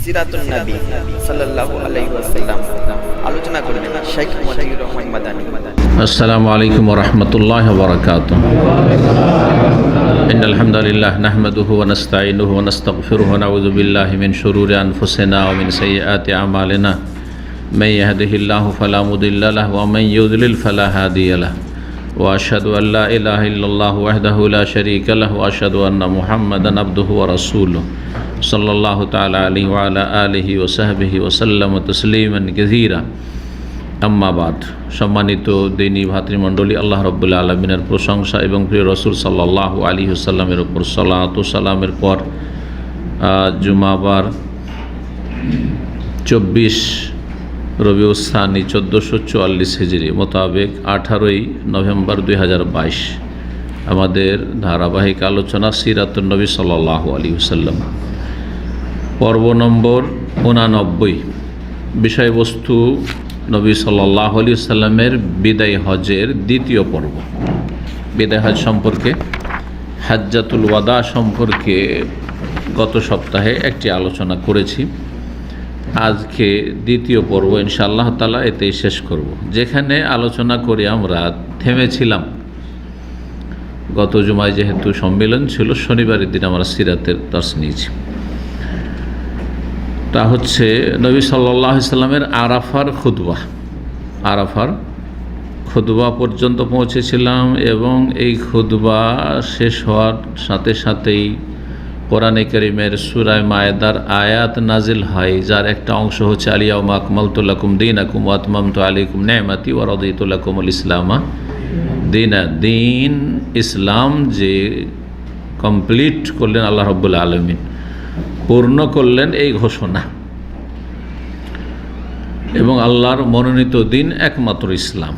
সিরাতুন নবী সাল্লাল্লাহু আলাইহি ওয়াসাল্লাম আলোচনা করবেন শেখ মতিউর রহমান মাদানী। আসসালামু আলাইকুম ওয়া রাহমাতুল্লাহি ওয়া বারাকাতুহু। ইন্নাল হামদালিল্লাহ নাহমাদুহু ওয়া নাস্তাঈনুহু ওয়া নাস্তাগফিরুহু ওয়া নাউযু বিল্লাহি মিন শুরুরি আনফুসিনা ওয়া মিন সাইয়্যাতি আমালিনা। মান ইয়াহদিহিল্লাহু ফালা মুদিল্লা লাহু ওয়া মান ইউদ্লিল ফালা হাদিয়া লাহু। ওয়া আশহাদু আল লা ইলাহা ইল্লাল্লাহু ওয়াহদাহু লা শারীকা লাহু ওয়া আশহাদু আন্না মুহাম্মাদান আবদুহু ওয়া রাসূলুহু সাল্লাল্লাহু তাআলা আলাইহি ওয়া আলা আলিহি ওয়া সাহবিহি ওয়া সাল্লামা তাসলিমান কাসীরা। আম্মা বাদ। সম্মানিত দিনী ভাতৃমণ্ডলী, আল্লাহ রাব্বুল আলামিনের প্রশংসা এবং প্রিয় রাসূল সাল্লাল্লাহু আলাইহি ওয়াসাল্লামের উপর সালাত ও সালামের পর জুমাবার 24 রবিউল সানি 1444 হিজরি মোতাবেক 18 নভেম্বর 2022 আমাদের ধারাবাহিক আলোচনা সিরাতুন নবী সাল্লাল্লাহু আলাইহি ওয়াসাল্লাম, পর্ব নম্বর 89। বিষয়বস্তু নবী সাল্লাল্লাহু আলাইহি ওয়াসাল্লামের বিদায় হজের দ্বিতীয় পর্ব। বিদায় হজ সম্পর্কে, হাজ্জাতুল ওয়াদা সম্পর্কে গত সপ্তাহে একটি আলোচনা করেছি। আজকে দ্বিতীয় পর্ব ইনশাআল্লাহ তাআলা এতেই শেষ করব। যেখানে আলোচনা করে আমরা থেমেছিলাম, গত জুমায় যেহেতু সম্মেলন ছিল, শনিবারের দিন আমরা সিরাতের দর্শ নিয়েছি। তা হচ্ছে নবী সাল্লাল্লাহু আলাইহি ওয়াসাল্লামের আরাফার খুতবা পর্যন্ত পৌঁছেছিলাম এবং এই খুতবা শেষ হওয়ার সাথে সাথেই কোরআনে কারীমের সূরা মায়েদার আয়াত নাজিল হয়, যার একটা অংশ হচ্ছে আলিয়াউমা আকমালতু লাকুম দীনাকুম ওয়া আতমামতু আলাইকুম নি'মাতি ওয়া রাদিতু লাকুমুল ইসলামা দীনা। দিন ইসলাম যে কমপ্লিট করলেন আল্লাহ রাব্বুল আলামিন, পূর্ণ করলেন এই ঘোষণা, এবং আল্লাহর মনোনীত দিন একমাত্র ইসলাম।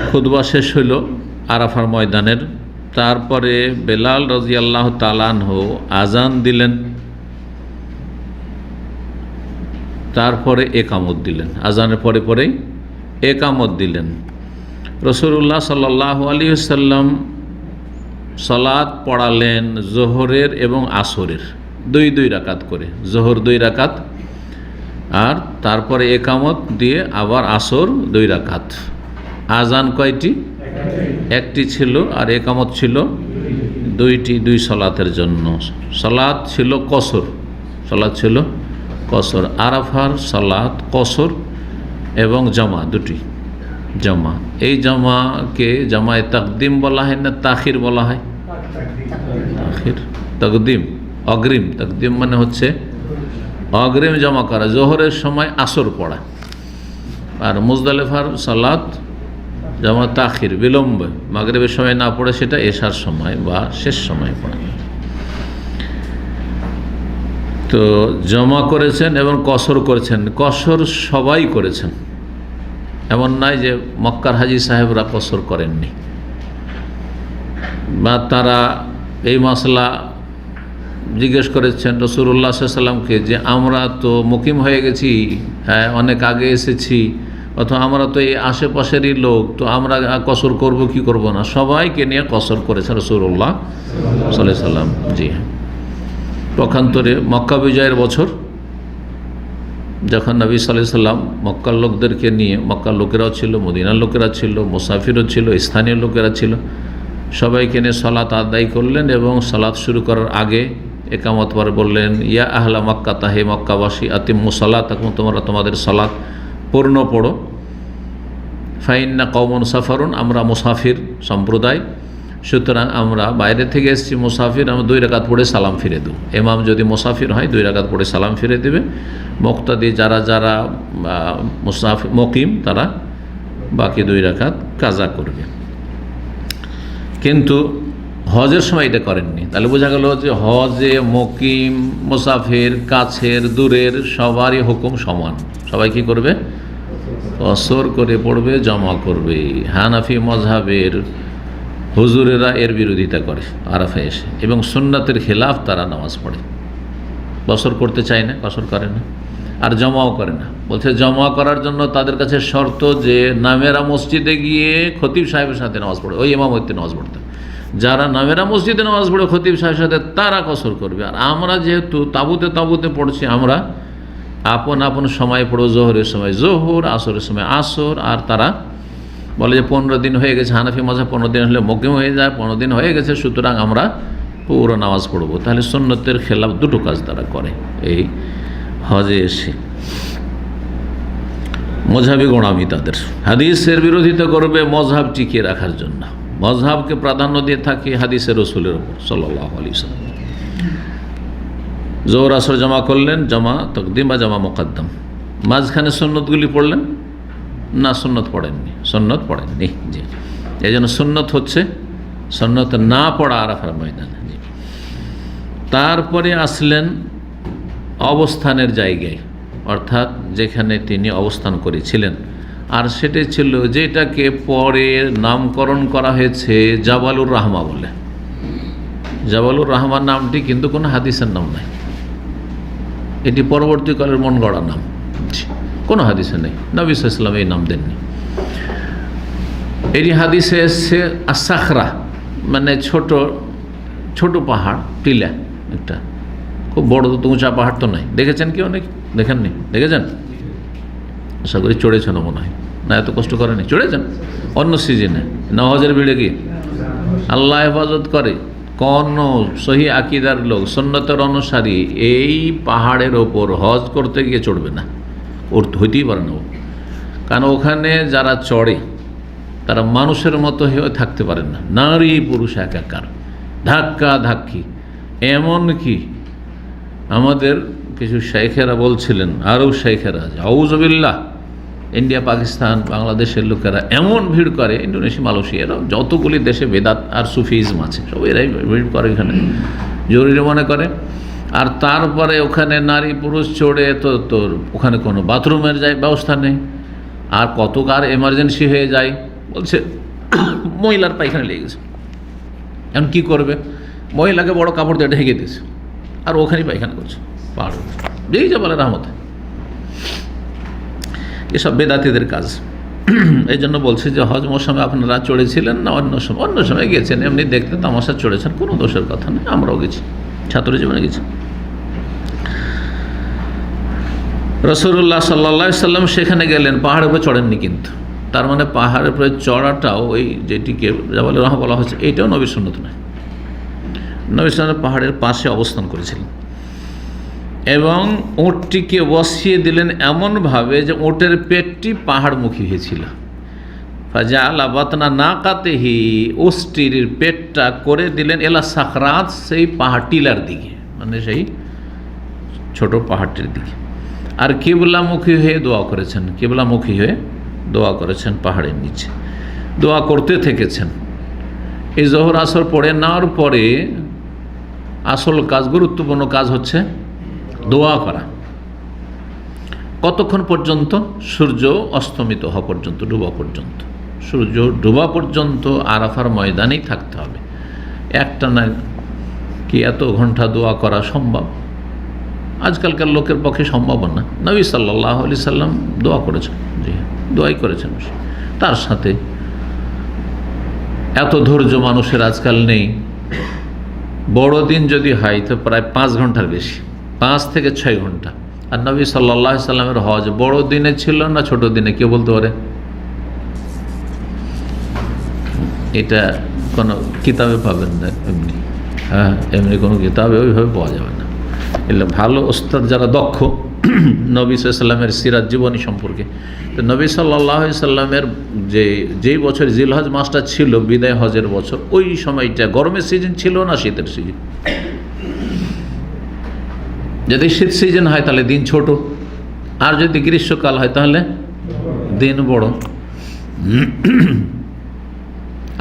খুতবা শেষ হইল আরাফার ময়দানের। তারপরে বেলাল রাদিয়াল্লাহু তাআলা আনহু আজান দিলেন, তারপরে একামত দিলেন। আজানের পরে পরেই একামত দিলেন। রাসূলুল্লাহ সাল্লাল্লাহু আলাইহি ওয়াসাল্লাম সালাত পড়ালেন জোহরের এবং আসরের দুই রাকাত করে, জোহর 2 রাকাত আর তারপরে একামত দিয়ে আবার আসর 2 রাকাত। আজান কয়টি? একটি ছিল, আর একামত ছিল 2টি, 2 সালাতের জন্য। সালাত ছিল কসর। আরাফার সালাত কসর এবং জামা, দুটি জামা। এই জামাকে জামায়ে তাকদিম বলা হয় না তাখির বলা হয়? তাকদিম, অগ্রিম। তাকদিম মানে হচ্ছে অগ্রিম জমা করা, জোহরের সময় আসর পড়া। আর মুজদালিফার সালাত জামা তাখির, বিলম্ব, মাগরিবের সময় না পড়ে সেটা এশার সময় বা শেষ সময় পড়া। তো জমা করেছেন এবং কসর করেছেন। কসর সবাই করেছেন, এমন নয় যে মক্কার হাজি সাহেবরা কসর করেননি, বা তারা এই মাসলা জিজ্ঞেস করেছেন রাসূলুল্লাহ সাল্লাল্লাহু আলাইহি ওয়াসাল্লামকে যে আমরা তো মুকিম হয়ে গেছি, হ্যাঁ অনেক আগে এসেছি, অথবা আমরা তো এই আশেপাশেরই লোক, তো আমরা কসর করব কি করব না? সবাইকে নিয়ে কসর করেছেন রাসূলুল্লাহ সাল্লাল্লাহু আলাইহি ওয়াসাল্লাম। জি হ্যাঁ, পক্ষান্তরে মক্কা বিজয়ের বছর যখন নবী সাল্লাল্লাহু আলাইহি ওয়াসাল্লাম মক্কার লোকদেরকে নিয়ে, মক্কার লোকেরাও ছিল, মদিনার লোকেরা ছিল, মুসাফিরও ছিল, স্থানীয় লোকেরা ছিল, সবাইকে নিয়ে সালাত আদায় করলেন। এবং সালাত শুরু করার আগে একামত পরে বললেন, ইয়া আহলা মক্কা, হে মক্কাবাসী, আতিম্মু সালাতাকুম, তোমরা তোমাদের সালাত পূর্ণ পড়ো। ফাইন্না কওমুন সাফারুন, আমরা মুসাফির সম্প্রদায়, সুতরাং আমরা বাইরে থেকে এসেছি মুসাফির, আমরা 2 রাকাত পড়ে সালাম ফিরে দেব। ইমাম যদি মুসাফির হয় 2 রাকাত পড়ে সালাম ফিরে দেবে। মুক্তাদি যারা মুসাফির মুকিম, তারা বাকি 2 রাকাত কাজা করবে। কিন্তু হজের সময় এটা করেননি। তাহলে বোঝা গেল যে হজে মুকিম, মুসাফির, কাছের দূরের সবারই হুকুম সমান। সবাই কি করবে? কসর করে পড়বে, জমা করবে। হানাফি মযহাবের হুজুরেরা এর বিরোধিতা করে আরাফায় এসে, এবং সুন্নাতের খেলাফ তারা নামাজ পড়ে। কসর করতে চায় না, কসর করে না, আর জমাও করে না। বলছে জমা করার জন্য তাদের কাছে শর্ত যে নামেরা মসজিদে গিয়ে খতিব সাহেবের সাথে নামাজ পড়ে, ওই ইমামতি নামাজ পড়তে। যারা নামেরা মসজিদে নামাজ পড়ে খতিব সাহেবের সাথে তারা কসর করবে। আর আমরা যেহেতু তাঁবুতে পড়ছি, আমরা আপন আপন সময় পড়ব, জোহরের সময় জোহর, আসরের সময় আসর। আর তারা বলে যে 15 দিন হয়ে গেছে, হানাফি মাযহাব 15 দিন হলে মুকিম হয়ে যায়, 15 দিন হয়ে গেছে, সুতরাং আমরা পুরো নামাজ পড়ব। তাহলে সুন্নতের খেলাফ দুটো কাজ তারা করে এই হজে এসে। মজহাবি গোড়ামি তাদের, হাদিসের বিরোধিতা করবে মজহাব টিকিয়ে রাখার জন্য, মজহাবকে প্রাধান্য দিয়ে থাকে হাদিসের রসুলের ওপর সাল্লাল্লাহু আলাইহি ওয়াসাল্লাম। জোহর আসর জমা করলেন, জমা তাকদিম বা জমা মুকদ্দম, মাঝখানে সুন্নতগুলি পড়লেন না? সুন্নত পড়েননি জি। এই জন্য সুন্নত হচ্ছে সুন্নত না পড়া আরাফার ময়দানে। জি। তারপরে আসলেন অবস্থানের জায়গায়, অর্থাৎ যেখানে তিনি অবস্থান করেছিলেন, আর সেটি ছিল যেটাকে পরে নামকরণ করা হয়েছে জাবালুর রাহমা বলে। জাবালুর রাহমান নামটি কিন্তু কোনো হাদিসের নাম নাই, এটি পরবর্তীকালের মন গড়া নাম, কোনো হাদিসে নেই, নবী সাল্লাল্লাহু আলাইহি ওয়াসাল্লাম এই নাম দেননি। এটি হাদিসে এসছে আসাখরা, মানে ছোট ছোট পাহাড়, টিলা একটা, খুব বড় তো উঁচা পাহাড় তো নয়। দেখেছেন কি? অনেক দেখেননি? দেখেছেন? আশা করি চড়েছেন মনে হয়, না এত কষ্ট করেনি, চড়েছেন অন্য সিজনে না হজের ভিড়ে গিয়ে। আল্লাহ হেফাজত করে, কোন সহি আকিদার লোক সুন্নতের অনুসারী এই পাহাড়ের ওপর হজ করতে গিয়ে চড়বে না, ওর হইতেই পারে না। কারণ ওখানে যারা চড়ে তারা মানুষের মতো হয়ে থাকতে পারেন না, নারী পুরুষ একাকার, ধাক্কা ধাক্কি। এমন কি আমাদের কিছু শাইখেরা বলছিলেন, আরও শাইখেরা, আউযুবিল্লাহ, ইন্ডিয়া, পাকিস্তান, বাংলাদেশের লোকেরা এমন ভিড় করে, ইন্দোনেশিয়া, মালয়েশিয়ারা, যতগুলি দেশে বেদাত আর সুফিজম আছে সব এরাই ভিড় করে, এখানে জরুরি মনে করে। আর তারপরে ওখানে নারী পুরুষ চড়ে তো ওখানে কোনো বাথরুমের ব্যবস্থা নেই, আর কত কার এমার্জেন্সি হয়ে যায়, বলছে মহিলার পায়খানা লেগে গেছে, এখন কী করবে? মহিলাকে বড় কাপড় দিয়ে ঢেকে দিয়েছে, আর ওখানেই পায়খানা করছে পাহাড়, যেই জাবালের রহমতে। এসব বেদাতিদের কাজ। এই জন্য বলছে যে হজ মৌসুমে আপনারা চড়েছিলেন না অন্য সময় গিয়েছেন, এমনি দেখতে তামাশা চড়েছেন, কোনো দোষের কথা নেই, আমরাও গেছি, ছাত্র জীবনে গেছি। রাসূলুল্লাহ সাল্লাল্লাহু আলাইহি সাল্লাম সেখানে গেলেন, পাহাড়ের উপরে চড়েননি কিন্তু। তার মানে পাহাড়ের উপরে চড়াটাও, ওই যেটিকে জাবালুর রাহমা বলা হচ্ছে, এইটাও নবীর সুন্নত নয়। নবী সাল্লাল্লাহু পাহাড়ের পাশে অবস্থান করেছিলেন এবং ওঁটটিকে বসিয়ে দিলেন এমনভাবে যে ওঁটের পেটটি পাহাড়মুখী হয়েছিল। ফাজাআলা বাতনা নাকাতিহি, ওষ্টির পেটটা করে দিলেন এলা সাখরাত, সেই পাহাড় টিলার দিকে, মানে সেই ছোট পাহাড়টির দিকে। আর কিবলামুখী হয়ে দোয়া করেছেন, কিবলামুখী হয়ে দোয়া করেছেন পাহাড়ের নিচে, দোয়া করতে থেকেছেন। এই জোহর আসর পড়ে নেওয়ার পরে আসল কাজ, গুরুত্বপূর্ণ কাজ হচ্ছে দোয়া করা। কতক্ষণ পর্যন্ত? সূর্য অস্তমিত হওয়া পর্যন্ত, ডুবা পর্যন্ত। সূর্য ডুবা পর্যন্ত আরাফার ময়দানেই থাকতে হবে। একটা না কি এত ঘন্টা দোয়া করা সম্ভব? আজকালকার লোকের পক্ষে সম্ভব না। নবী সাল্লাল্লাহু আলাইহি সাল্লাম দোয়া করেছেন, জি দোয়াই করেছেন। তার সাথে এত ধৈর্য মানুষের আজকাল নেই। বড়দিন যদি হয় তো প্রায় 5 ঘন্টার বেশি, 5 থেকে 6 ঘন্টা। আর নবী সাল্লাল্লাহু আলাইহি সাল্লামের হজ বড় দিনে ছিল না ছোট দিনে, কে বলতে পারে? এটা কোনো কিতাবে পাবেন না, এমনি এমনি কোনো কিতাবে ওইভাবে পাওয়া যাবে না। এলে ভালো ওস্তাদ যারা দক্ষ নবী সাল্লাল্লাহু আলাইহি সাল্লামের সিরাত জীবনী সম্পর্কে, তো নবী সাল্লাল্লাহু আলাইহি সাল্লামের যেই বছর জিলহজ মাসটা ছিল বিদায় হজের বছর, ওই সময়টা গরমের সিজন ছিল না শীতের সিজন। যদি শীত সিজন হয় তাহলে দিন ছোট, আর যদি গ্রীষ্মকাল হয় তাহলে দিন বড়।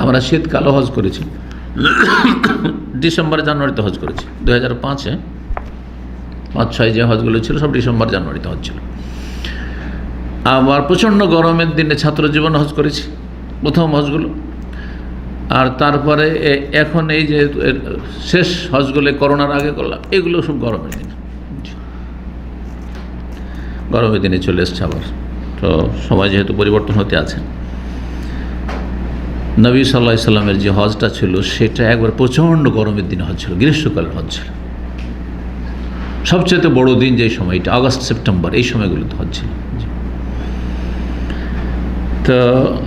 আমরা শীতকালও হজ করেছি, ডিসেম্বর জানুয়ারিতে হজ করেছি। 2005-এ 5-6 যে হজগুলো ছিল সব ডিসেম্বর জানুয়ারিতে হজ ছিল। আবার প্রচণ্ড গরমের দিনে ছাত্র জীবন হজ করেছি, প্রথম হজগুলো। আর তারপরে এখন এই যে শেষ হজগুলো করোনার আগে করলাম, এগুলো সব গরমের দিনে, গরমের দিনে চলে এসছে আবার। তো সময় যেহেতু পরিবর্তন হতে আছে, নবী সাল্লাল্লাহু আলাইহি সাল্লামের যে হজটা ছিল সেটা একবার প্রচণ্ড গরমের দিনে হজ ছিল, গ্রীষ্মকালের হজ ছিল। সবচেয়ে বড় দিন যে সময়টা আগস্ট সেপ্টেম্বর এই সময়গুলোতে হজ ছিল। তো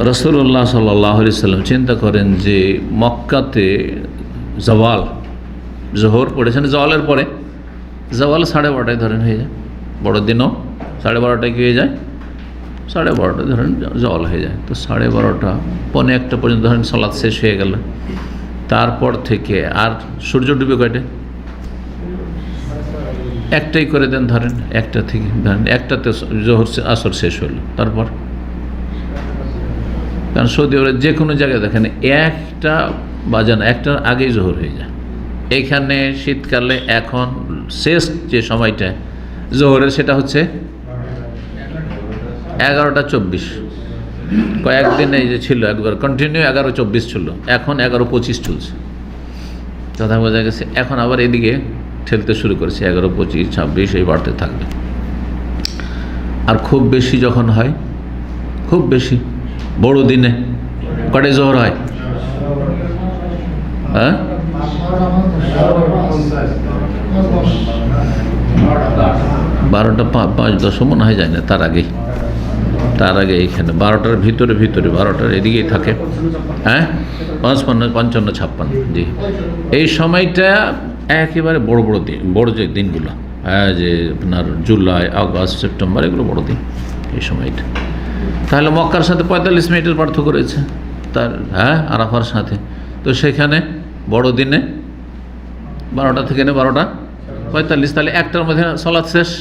রাসূলুল্লাহ সাল্লাল্লাহু আলাইহি সাল্লাম চিন্তা করেন যে মক্কাতে জওয়াল, জোহর পড়েছেন জওয়ালের পরে, জওয়াল 12:30টায় ধরেন হয়ে যায়, বড় দিনও 12:30টায় কি হয়ে যায়, 12:30টায় ধরেন জওয়াল হয়ে যায়। তো 12:30 পৌনে 1টা পর্যন্ত ধরেন সালাত শেষ হয়ে গেল। তারপর থেকে আর সূর্য ডুবে কয়টায়, 1টাই করে দেন ধরেন, 1টা থেকে ধরেন 1টাতে জোহর আসর শেষ হলো। তারপর কারণ সৌদি আরবে যে কোনো জায়গায় দেখেন 1টা বাজে না, 1টার আগেই জোহর হয়ে যায়। এইখানে শীতকালে এখন শেষ যে সময়টা জোহরের সেটা হচ্ছে 11:24। কয়েকদিন এই যে ছিল একবার কন্টিনিউ 11:24 ছিল, এখন 11:25 চলছে। কথা বোঝা গেছে। এখন আবার এদিকে ঠেলতে শুরু করেছে, 11:25, 26 এই বাড়তে থাকবে। আর খুব বেশি যখন হয়, খুব বেশি বড় দিনে কটায় জোহর হয়, হ্যাঁ 12:05 মনে হয় যায় না, তার আগে এইখানে 12টার ভিতরে 12টার এদিকেই থাকে, হ্যাঁ 55, 55, 56, জি এই সময়টা একেবারে বড় দিন, বড় যে দিনগুলো, হ্যাঁ যে আপনার জুলাই, আগস্ট, সেপ্টেম্বর এগুলো বড় দিন এই সময়টা। তাহলে মক্কার সাথে 45 মিনিটের পার্থক্য রয়েছে তার, হ্যাঁ আরাফার সাথে। তো সেখানে বড় দিনে 12টা থেকে 12:45, তাহলে 1টার মধ্যে সালাত শেষ।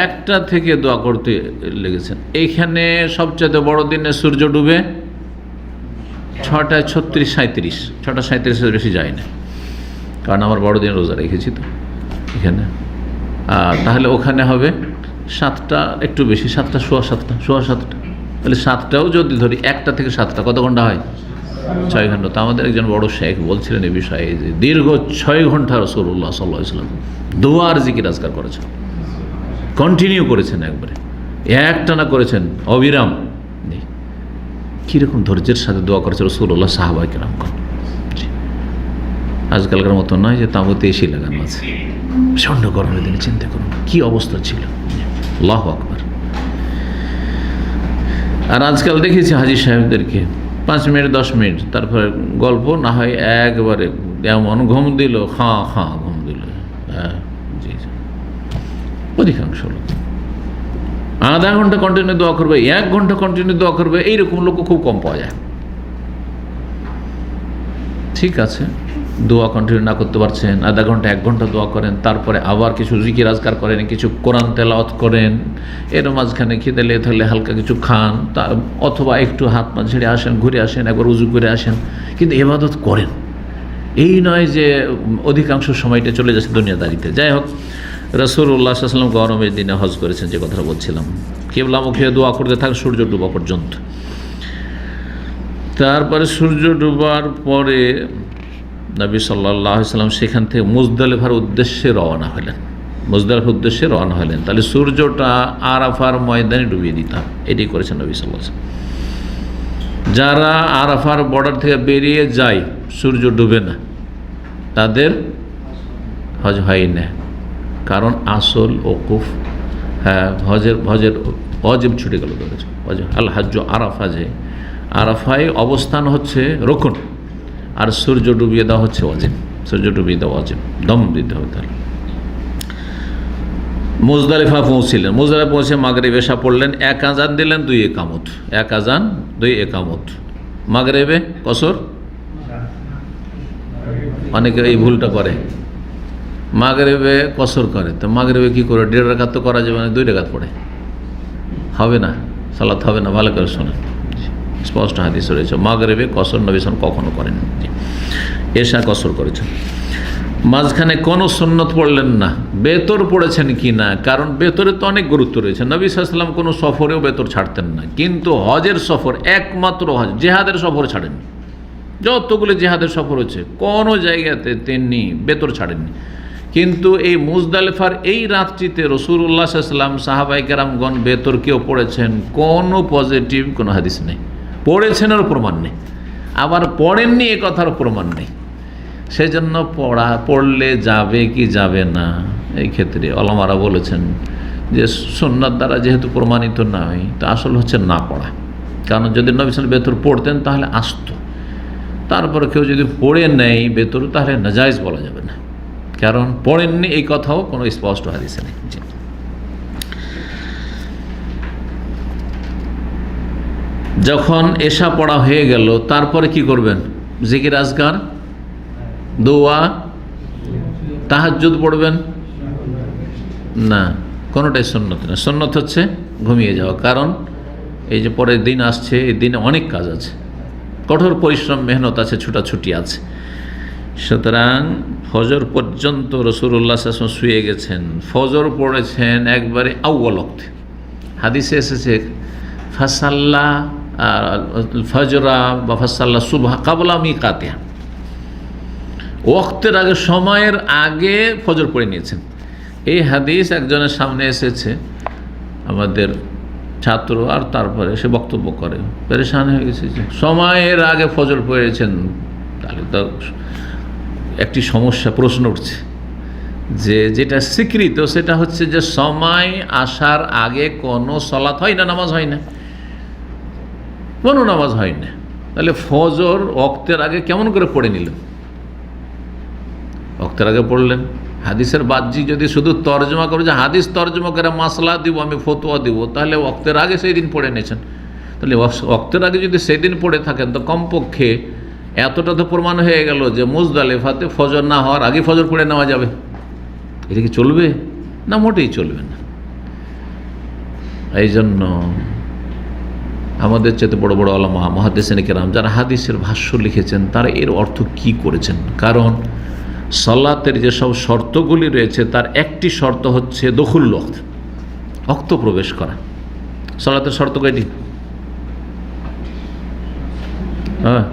1টা থেকে দোয়া করতে লেগেছেন। এইখানে সবচেয়ে বড় দিনে সূর্য ডুবে 6:36, 6:37 বেশি যায় না, কারণ আমার বড় দিন রোজা রেখেছি তো এখানে। তাহলে ওখানে হবে 7টা একটু বেশি, 7টা সোয়া 7টা, তাহলে 7টাও যদি ধরি 1টা থেকে 7টা কত ঘন্টা হয়, 6 ঘন্টা। তো আমাদের একজন বড় শেখ বলছিলেন এই বিষয়ে যে দীর্ঘ 6 ঘন্টা রাসূলুল্লাহ সাল্লাল্লাহু আলাইহি ওয়াসাল্লাম দোয়া আর জিকির আজকার করেছেন, কন্টিনিউ করেছেন, একবারে একটানা করেছেন অবিরাম। কীরকম ধৈর্যের সাথে দোয়া করেছে রাসূলুল্লাহ, সাহাবায়ে কেরামগণ। আজকালকার মতো নয় যে তাঁবুতে এসি লাগানো আছে, প্রচণ্ড গরমের দিনে চিন্তা করুন কী অবস্থা ছিল। আল্লাহু আকবার। আর আজকাল দেখেছি হাজী সাহেবদেরকে 5 মিনিট 10 মিনিট, তারপরে গল্প না হয় একবারে এমন ঘুম দিল, ঘুম দিল। হ্যাঁ জি, অধিকাংশ লোক আধা ঘন্টা কন্টিনিউ দোয়া করবে, 1 ঘন্টা কন্টিনিউ দোয়া করবে, এইরকম লোক খুব কম পাওয়া যায়। ঠিক আছে, দোয়া কন্টিনিউ না করতে পারছেন, আধা ঘন্টা 1 ঘন্টা দোয়া করেন, তারপরে আবার কিছু জিকির আজকার করেন, কিছু কোরআন তেলাওয়াত করেন, এর মাঝখানে খিদে লেগে থাকলে হালকা কিছু খান, অথবা একটু হাত পা ঝেড়ে আসেন, ঘুরে আসেন, একবার উজু করে আসেন, কিন্তু ইবাদত করেন। এই নয় যে অধিকাংশ সময়টা চলে যাচ্ছে দুনিয়াদারিতে। যাই হোক, রাসূলুল্লাহ সাল্লাল্লাহু আলাইহি ওয়াসাল্লাম গরমের দিনে হজ করেছেন, যে কথাটা বলছিলাম, কিবলামুখী দোয়া করতে থাকেন সূর্য ডুবা পর্যন্ত। তারপরে সূর্য ডুবার পরে নবী সাল্লাল্লাহু আলাইহি ওয়াসাল্লাম সেখান থেকে মুজদালিফার উদ্দেশ্যে রওনা হলেন। তাহলে সূর্যটা আরাফার ময়দানে ডুবিয়ে দিতাম, এটি করেছেন নবী সাল্লাল্লাহু আলাইহি ওয়াসাল্লাম। যারা আরাফার বর্ডার থেকে বেরিয়ে যায় সূর্য ডুবে না, তাদের হজ হয় না, কারণ আসল ওকুফ, হ্যাঁ হজের ওয়াজিব ছুটে গেল। আল হাজ্জ আরাফা, যে আরাফায় অবস্থান হচ্ছে রুকন, আর সূর্য ডুবিয়ে দেওয়া হচ্ছে ওয়াজিব। দম দিতে হবে। তাহলে মুজদালিফা পৌঁছলেন, পৌঁছে মাগরিব এশা পড়লেন, 1 আজান দিলেন, 2 একামত, 1 আজান 2 একামত। মাগরিবে কসর, অনেকে এই ভুলটা করে, মাগরিবে কসর করে। তো মাগরিবে কী করে, 1.5 রাকাত তো করা যাবে না, 2 রাকাত পড়ে হবে না, সালাত হবে না। ভালো করে শোনেন, স্পষ্ট হাদিস রয়েছে মাগরিবে কসর নবী সাল্লাল্লাহু কখনো করেন। এশা কসর করেছেন, মাঝখানে কোনো সুন্নত পড়লেন না। বেতর পড়েছেন কি না, কারণ বেতরে তো অনেক গুরুত্ব রয়েছে। নবী সাল্লাল্লাহু আলাইহি ওয়াসাল্লাম কোনো সফরেও বেতর ছাড়তেন না, কিন্তু হজের সফর, একমাত্র হজ, জেহাদের সফর ছাড়েন। যতগুলো জেহাদের সফর হচ্ছে কোনো জায়গাতে তিনি বেতর ছাড়েননি। কিন্তু এই মুজদালিফার এই রাত্রিতে রাসূলুল্লাহ সাল্লাল্লাহু আলাইহি ওয়াসাল্লাম, সাহাবায়ে কেরামগণ বেতর কেউ পড়েছেন, কোনো পজিটিভ কোনো হাদিস নেই। পড়েছেন আর প্রমাণ নেই। আবার পড়েননি এ কথার প্রমাণ নেই। সেজন্য পড়লে যাবে কি যাবে না, এই ক্ষেত্রে ওলামারা বলেছেন যে সুন্নাত দ্বারা যেহেতু প্রমাণিত নয়, তা আসল হচ্ছে না পড়া। কারণ যদি নবী সাল্লাল্লাহু ভেতর পড়তেন তাহলে আসতো, তারপরে কেউ যদি পড়ে নেয় ভেতর তাহলে নাজায়েজ বলা যাবে না, কারণ পড়েননি এই কথাও কোনো স্পষ্ট হাদিসে নেই। যখন এশা পড়া হয়ে গেল তারপরে কি করবেন? জিকির আজকার, দোয়া, তাহাজ্জুদ পড়বেন না, কোনোটাই সুন্নত না। সুন্নত হচ্ছে ঘুমিয়ে যাওয়া, কারণ এই যে পরের দিন আসছে, এই দিনে অনেক কাজ আছে, কঠোর পরিশ্রম মেহনত আছে, ছুটাছুটি আছে। সুতরাং ফজর পর্যন্ত রাসূলুল্লাহ সাল্লাল্লাহু আলাইহি ওয়াসাল্লাম শুয়ে গেছেন, ফজর পড়েছেন একবারে আউয়াল ওয়াক্তে। হাদিসে এসেছে ফাসাল্লা ফজরা বা ফাসাল্লা সুবহা কাবলা মিকাতিহা, ওয়াক্তের আগে, সময়ের আগে ফজর পড়ে নিয়েছেন। এই হাদিস একজনের সামনে এসেছে, আমাদের ছাত্র, আর তারপরে সে বক্তব্য করে, পেরেশান হয়ে গেছে যে সময়ের আগে ফজর পড়েছেন। তাহলে তো একটি সমস্যা, প্রশ্ন উঠছে যে যেটা স্বীকৃত সেটা হচ্ছে যে সময় আসার আগে কোনো সলাত হয় না, নামাজ হয় না, কোনো নামাজ হয় না। তাহলে ফজর ওয়াক্তের আগে কেমন করে পড়ে নিলেন? ওয়াক্তের আগে পড়লেন। হাদিসের বাহ্যিক যদি শুধু তর্জমা করে, যে হাদিস তর্জমা করে মাসলা দিব, আমি ফতোয়া দিব, তাহলে ওয়াক্তের আগে সেই দিন পড়ে নিয়েছেন। তাহলে ওয়াক্তের আগে যদি সেই দিন পড়ে থাকেন তো কমপক্ষে এতটা তো প্রমাণ হয়ে গেল যে মুজদালিফাতে ফজর না হওয়ার আগে ফজর পড়ে নেওয়া যাবে। এটা কি চলবে? না, মোটেই চলবে না। এই জন্য আমাদের চেয়ে বড় বড় আলেম মুহাদ্দিসিন কিরাম যারা হাদিসের ভাষ্য লিখেছেন তারা এর অর্থ কি করেছেন। কারণ সালাতের যেসব শর্তগুলি রয়েছে তার একটি শর্ত হচ্ছে দখুল ওয়াক্ত, ওয়াক্ত প্রবেশ করা। সালাতের শর্ত কয়টি? হ্যাঁ,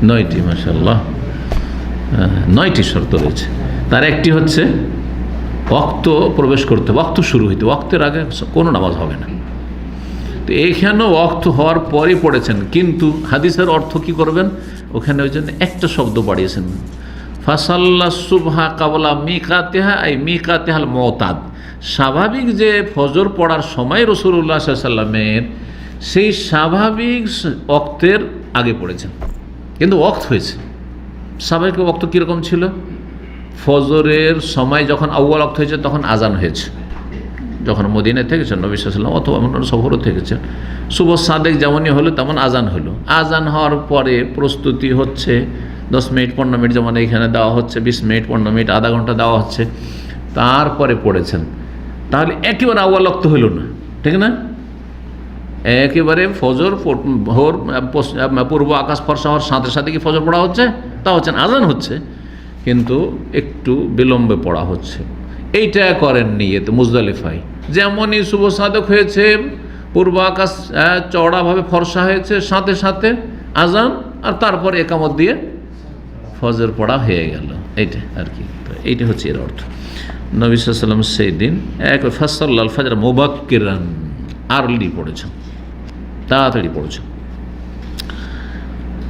9টি, মাশাআল্লাহ, 9টি শর্ত রয়েছে। তার একটি হচ্ছে ওয়াক্ত প্রবেশ করতে, ওয়াক্ত শুরু হইতে, ওয়াক্তের আগে কোনো নামাজ হবে না। তো এইখানেও ওয়াক্ত হওয়ার পরই পড়েছেন, কিন্তু হাদিসের অর্থ কি করবেন? ওখানে ওই জন্য একটা শব্দ বাড়িয়েছেন, ফাসাল্লা সুবহা কাবলা মিকাতিহা, এই মিকাতিহাল মুতাদ। স্বাভাবিক যে ফজর পড়ার সময় রাসূলুল্লাহ সাল্লাল্লাহু আলাইহি ওয়াসাল্লামের সেই স্বাভাবিক ওয়াক্তের আগে পড়েছেন, কিন্তু ওয়াক্ত হয়েছে। স্বাভাবিক ওয়াক্ত কীরকম ছিল? ফজরের সময় যখন আউয়াল ওয়াক্ত হয়েছে তখন আজান হয়েছে, যখন মদিনায় থেকেছেন নবী সাল্লাল্লাহু আলাইহি ওয়াসাল্লাম, অথবা অন্য সফরও থেকেছেন, শুভ সাদেক যেমনই হলো তেমন আজান হলো। আজান হওয়ার পরে প্রস্তুতি হচ্ছে, 10 মিনিট 15 মিনিট যেমন এইখানে দেওয়া হচ্ছে, 20 মিনিট 15 মিনিট আধা ঘন্টা দেওয়া হচ্ছে, তারপরে পড়েছেন। তাহলে একেবারে আউয়াল ওয়াক্ত হইল না, ঠিক না? একেবারে ফজর ভোর পূর্ব আকাশ ফর্সা হওয়ার সাথে সাথে কি ফজর পড়া হচ্ছে? তা হচ্ছে না, আজান হচ্ছে, কিন্তু একটু বিলম্বে পড়া হচ্ছে। এইটা করেন নিয়ত মুজদালিফায়। যেমনই শুভ সাদেক হয়েছে, পূর্ব আকাশ চওড়াভাবে ফর্সা হয়েছে, সাথে সাথে আজান, আর তারপরে একামত দিয়ে ফজর পড়া হয়ে গেল, এইটা আর কি। তো এইটা হচ্ছে এর অর্থ। নবী সাল্লাল্লাহু আলাইহি ওয়াসাল্লাম সেই দিন ফাসাল্লাল ফাজর মুবাক্কিরান, আর্লি পড়েছেন, তাড়াতাড়ি পড়েছেন।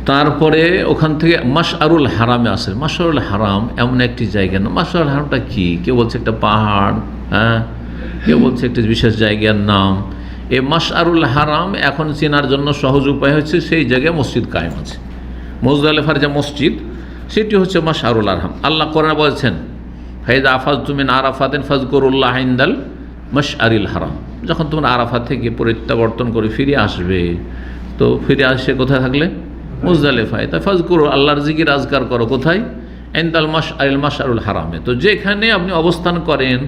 তারপরে ওখান থেকে মাশআরুল হারামে আসে। মাশআরুল হারাম এমন একটি জায়গা না। মাশআরুল হারামটা কি? কেউ বলছে একটা পাহাড়, হ্যাঁ, কেউ বলছে একটা বিশেষ জায়গার নাম। এই মাশআরুল হারাম এখন চেনার জন্য সহজ উপায় হচ্ছে সেই জায়গায় মসজিদ কায়েম আছে। মুজদালিফার যে মসজিদ সেটি হচ্ছে মাশআরুল হারাম। আল্লাহ কোরআনে বলছেন, ফাইযা আফাযতুম মিন আরাফাতিন ফাযকুরুল্লাহ ইনদাল মাশআরিল হারাম। যখন তোমরা আরাফাত থেকে প্রত্যাবর্তন করে ফিরে আসবে, তো ফিরে আসে কোথায় থাকলে? মুজদালিফায়। তাই ফাজকুর, আল্লাহর জিকির আজকার করো কোথায়? ইনদাল মাশআরুল হারামে। তো যেখানে আপনি অবস্থান করেন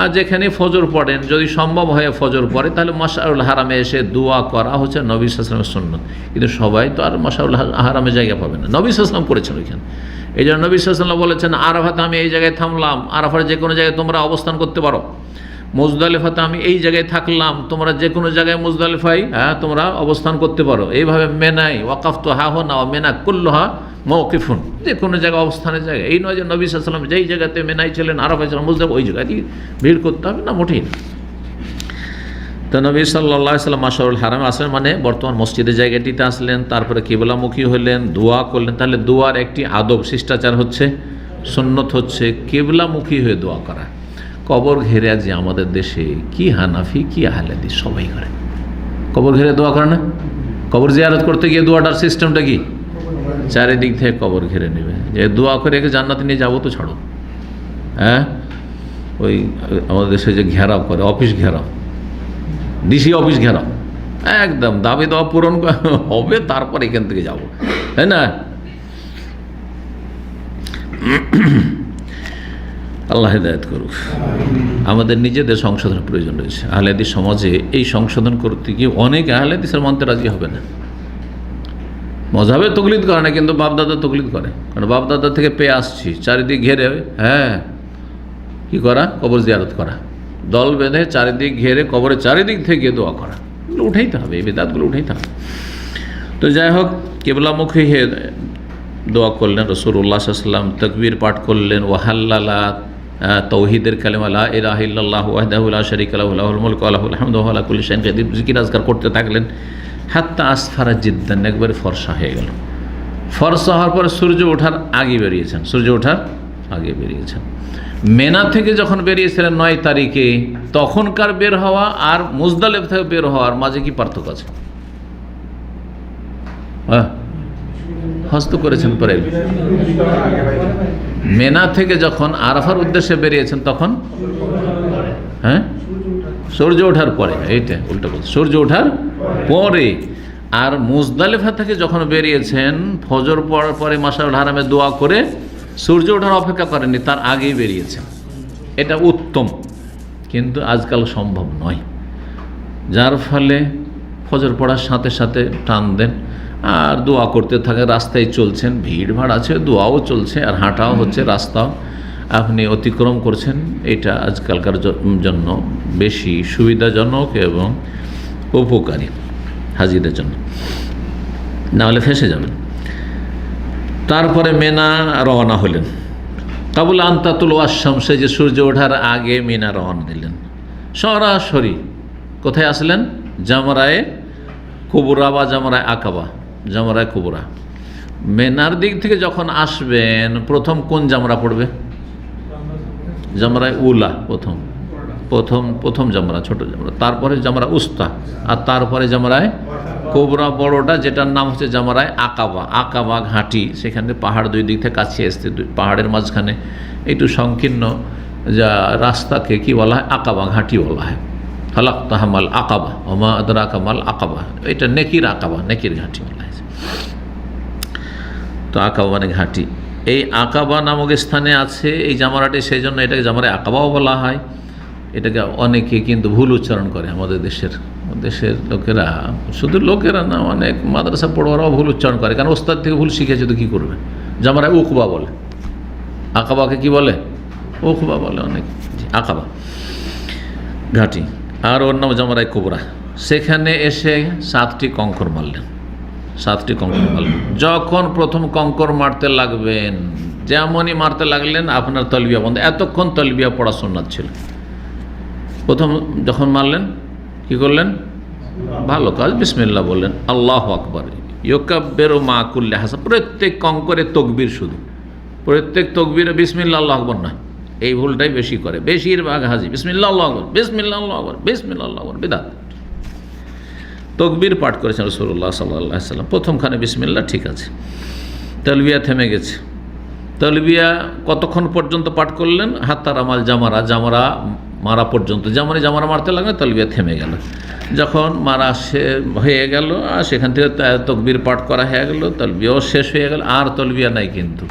আর যেখানে ফজর পড়েন, যদি সম্ভব হয় ফজর পড়ে, তাহলে মাশআরুল হারামে এসে দোয়া করা হচ্ছে নবী সাল্লাল্লাহু আলাইহি ওয়াসাল্লামের সুন্নাত। কিন্তু সবাই তো আর মাশআরুল হারামে জায়গা পাবে না। নবী সাল্লাল্লাহু আলাইহি ওয়াসাল্লাম করেছেন ওইখানে। এই জন্য নবী সাল্লাল্লাহু আলাইহি ওয়াসাল্লাম বলেছেন, আরাফাতে আমি এই জায়গায় থামলাম, আরাফার যে কোনো জায়গায় তোমরা অবস্থান করতে পারো। মুজদালিফাতে আমি এই জায়গায় থাকলাম, তোমরা যে কোনো জায়গায় মুজদালিফায় তোমরা অবস্থান করতে পারো। এইভাবে মেনাই ওয়াকাফতু হাহুনা ওয়া মিনা কুল্লুহা মাওকিফুন, যে কোনো জায়গায় অবস্থানের জায়গা। এই নয় যে নবী সাল্লাল্লাহু আলাইহি ওয়াসাল্লাম যেই জায়গাতে মেনাই ছিলেন, আরাফায় ছিলেন, মুজদালিফা ওই জায়গায় ভীড় করতে হবে না, মোটেই না। তো নবী সাল্লাল্লাহু আলাইহি ওয়াসাল্লাম মাশআরুল হারামে আসলেন, মানে বর্তমান মসজিদের জায়গাটিতে আসলেন, তারপরে কিবলামুখী হলেন, দোয়া করলেন। তাহলে দোয়ার একটি আদব শিষ্টাচার হচ্ছে, সুন্নত হচ্ছে কিবলামুখী হয়ে দোয়া করা। কবর ঘেরে যে আমাদের দেশে কি হানাফি কি আহলে হাদিস সবাই করে, কবর ঘেরে দোয়া করে না? কবর জিয়ারত করতে গিয়ে দোয়াটার সিস্টেমটা কি? চারিদিক থেকে কবর ঘিরে নেবে, যে দোয়া করে একে জান্নাতে নিয়ে যাবো তো ছাড়ো। হ্যাঁ, ওই আমাদের দেশে যে ঘেরাও করে, অফিস ঘেরাও, ডিসি অফিস ঘেরাও, একদম দাবি দেওয়া পূরণ হবে, তারপর এখান থেকে যাব, তাই না? আল্লাহ হিদায়াত করুক। আমাদের নিজেদের সংশোধনের প্রয়োজন রয়েছে। আহলে হাদিস সমাজে এই সংশোধন করতে গিয়ে অনেক আহলে হাদিসের মন্ত্রে রাজি হবে না, মজাবে তকলিদ করে না, কিন্তু বাপদাদা তকলিদ করে। কারণ বাপদাদা থেকে পেয়ে আসছি, চারিদিক ঘেরে, হ্যাঁ কী করা? কবর জিয়ারত করা, দল বেঁধে চারিদিক ঘেরে কবরের চারিদিক থেকে দোয়া করা, এগুলো উঠাইতে হবে, এই বিদাতগুলো উঠাইতে হবে। তো যাই হোক, কিবলামুখী হয়ে দোয়া করলেন রাসূলুল্লাহ সাল্লাল্লাহু আলাইহি ওয়াসাল্লাম, তাকবীর পাঠ করলেন, ওয়াহাল্লালা তাওহীদের কালেমা লা ইলাহা ইল্লাল্লাহু ওয়াহদাহু লা শারীকা লাহু লাহুল মুলকু ওয়া লাহুল হামদু ওয়া হুয়া আলা কুল্লি শাইইন কাদির, জিকির আজকার করতে থাকলেন। হাত্তা আসফারা জিদ্দান, একবারে ফর্সা হয়ে গেল। ফর্সা হওয়ার পরে সূর্য ওঠার আগে বেরিয়েছেন, সূর্য ওঠার আগে বেরিয়েছেন। মেনা থেকে যখন বেরিয়েছিলেন 9 তারিখে, তখনকার বের হওয়া আর মুজদালিফা থেকে বের হওয়ার মাঝে কি পার্থক্য আছে? হ্যাঁ, হস্ত করেছেন পরে। মেনা থেকে যখন আরাফার উদ্দেশ্যে বেরিয়েছেন তখন, হ্যাঁ সূর্য ওঠার পরে, এইটা উল্টো বলছে, সূর্য ওঠার পরে। আর মুজদালিফা থেকে যখন বেরিয়েছেন ফজর পড়ার পরে মাশআরুল হারামে দোয়া করে, সূর্য ওঠার অপেক্ষা করেননি, তার আগেই বেরিয়েছেন। এটা উত্তম, কিন্তু আজকাল সম্ভব নয়, যার ফলে ফজর পড়ার সাথে সাথে টান দেন আর দোয়া করতে থাকে। রাস্তায় চলছেন, ভিড় ভাড় আছে, দোয়াও চলছে আর হাঁটাও হচ্ছে, রাস্তাও আপনি অতিক্রম করছেন। এটা আজকালকার জন্য বেশি সুবিধাজনক এবং উপকারী হাজিদের জন্য, নাহলে ফেঁসে যাবেন। তারপরে মেনা রওনা হলেন। কাবুল আন্তাতুল ওয়াশামসে, যে সূর্য ওঠার আগে মিনা রওনা দিলেন। সরাসরি কোথায় আসলেন? জামরায়ে কুবরা বা জামরায়ে আকাবা, জামরায়ে কুবরা। মেনার দিক থেকে যখন আসবেন, প্রথম কোন জামরা পড়বে? জামরায়ে উলা, প্রথম জামরা, ছোট জামরা, তারপরে জামরা উস্তা, আর তারপরে জামরায়ে কুবরা বড়টা, যেটার নাম হচ্ছে জামরায়ে আকাবা। আকাবা ঘাঁটি, সেখানে পাহাড় দুই দিক থেকে কাছে আসতে, পাহাড়ের মাঝখানে একটু সংকীর্ণ যা রাস্তাকে কি বলা হয়? আকাবা ঘাঁটি বলা হয়। খালাকতাহামাল আকাবা ওমা আদরাকা মাল আকাবা, এটা নেকির আকাবা, নেকির ঘাঁটি বলা হয়। তো আকাবা মানে ঘাঁটি। এই আকাবা নামক স্থানে আছে এই জামরাটি, সেই জন্য এটাকে জামরায়ে আকাবাও বলা হয়। এটাকে অনেকে কিন্তু ভুল উচ্চারণ করে, আমাদের দেশের লোকেরা, শুধু লোকেরা না, অনেক মাদ্রাসা পড়ুয়ারাও ভুল উচ্চারণ করে, কারণ ওস্তাদ থেকে ভুল শিখেছে তো কী করবে। জামরায়ে উকবা বলে, আকাবাকে কি বলে? উকবা বলে অনেক, আকাবা ঘাঁটি। আর ওর নাম জামরায়ে কুবরা। সেখানে এসে 7টি কঙ্কর মারলেন, 7টি কঙ্কর মারলেন। যখন প্রথম কঙ্কর মারতে লাগবেন, যেমনই মারতে লাগলেন আপনার তলবিয়া বন্ধ। এতক্ষণ তলবিয়া পড়া সুন্নাত ছিল। প্রথম যখন মারলেন কি করলেন? ভালো কাজ, বিসমিল্লাহ বললেন, আল্লাহু আকবার, ইউকাব্বিরু মা কুল্লি হাসান। প্রত্যেক কঙ্করে তকবীর, শুধু প্রত্যেক তকবীরে বিসমিল্লাহ আল্লাহু আকবার নয়। এই ভুলটাই বেশি করে বেশিরভাগ হাজি, বিসমিল্লাহ আল্লাহু আকবার, বিসমিল্লাহ আল্লাহু আকবার, বিসমিল্লাহ আল্লাহু আকবার, বিদআত। তকবীর পাঠ করেছেন রাসূলুল্লাহ সাল্লাল্লাহু আলাইহি ওয়াসাল্লাম। প্রথমখানে বিসমিল্লাহ, ঠিক আছে। তালবিয়া থেমে গেছে। তালবিয়া কতক্ষণ পর্যন্ত পাঠ করলেন? হাত্তা রামাল জামারা, জামারা মারা পর্যন্ত। যেমনই জামারা মারতে লাগলেন তালবিয়া থেমে গেল। যখন মারা হয়ে গেল আর সেখান থেকে তকবীর পাঠ করা হয়ে গেল, তালবিয়াও শেষ হয়ে গেল, আর তালবিয়া নাই। কিন্তু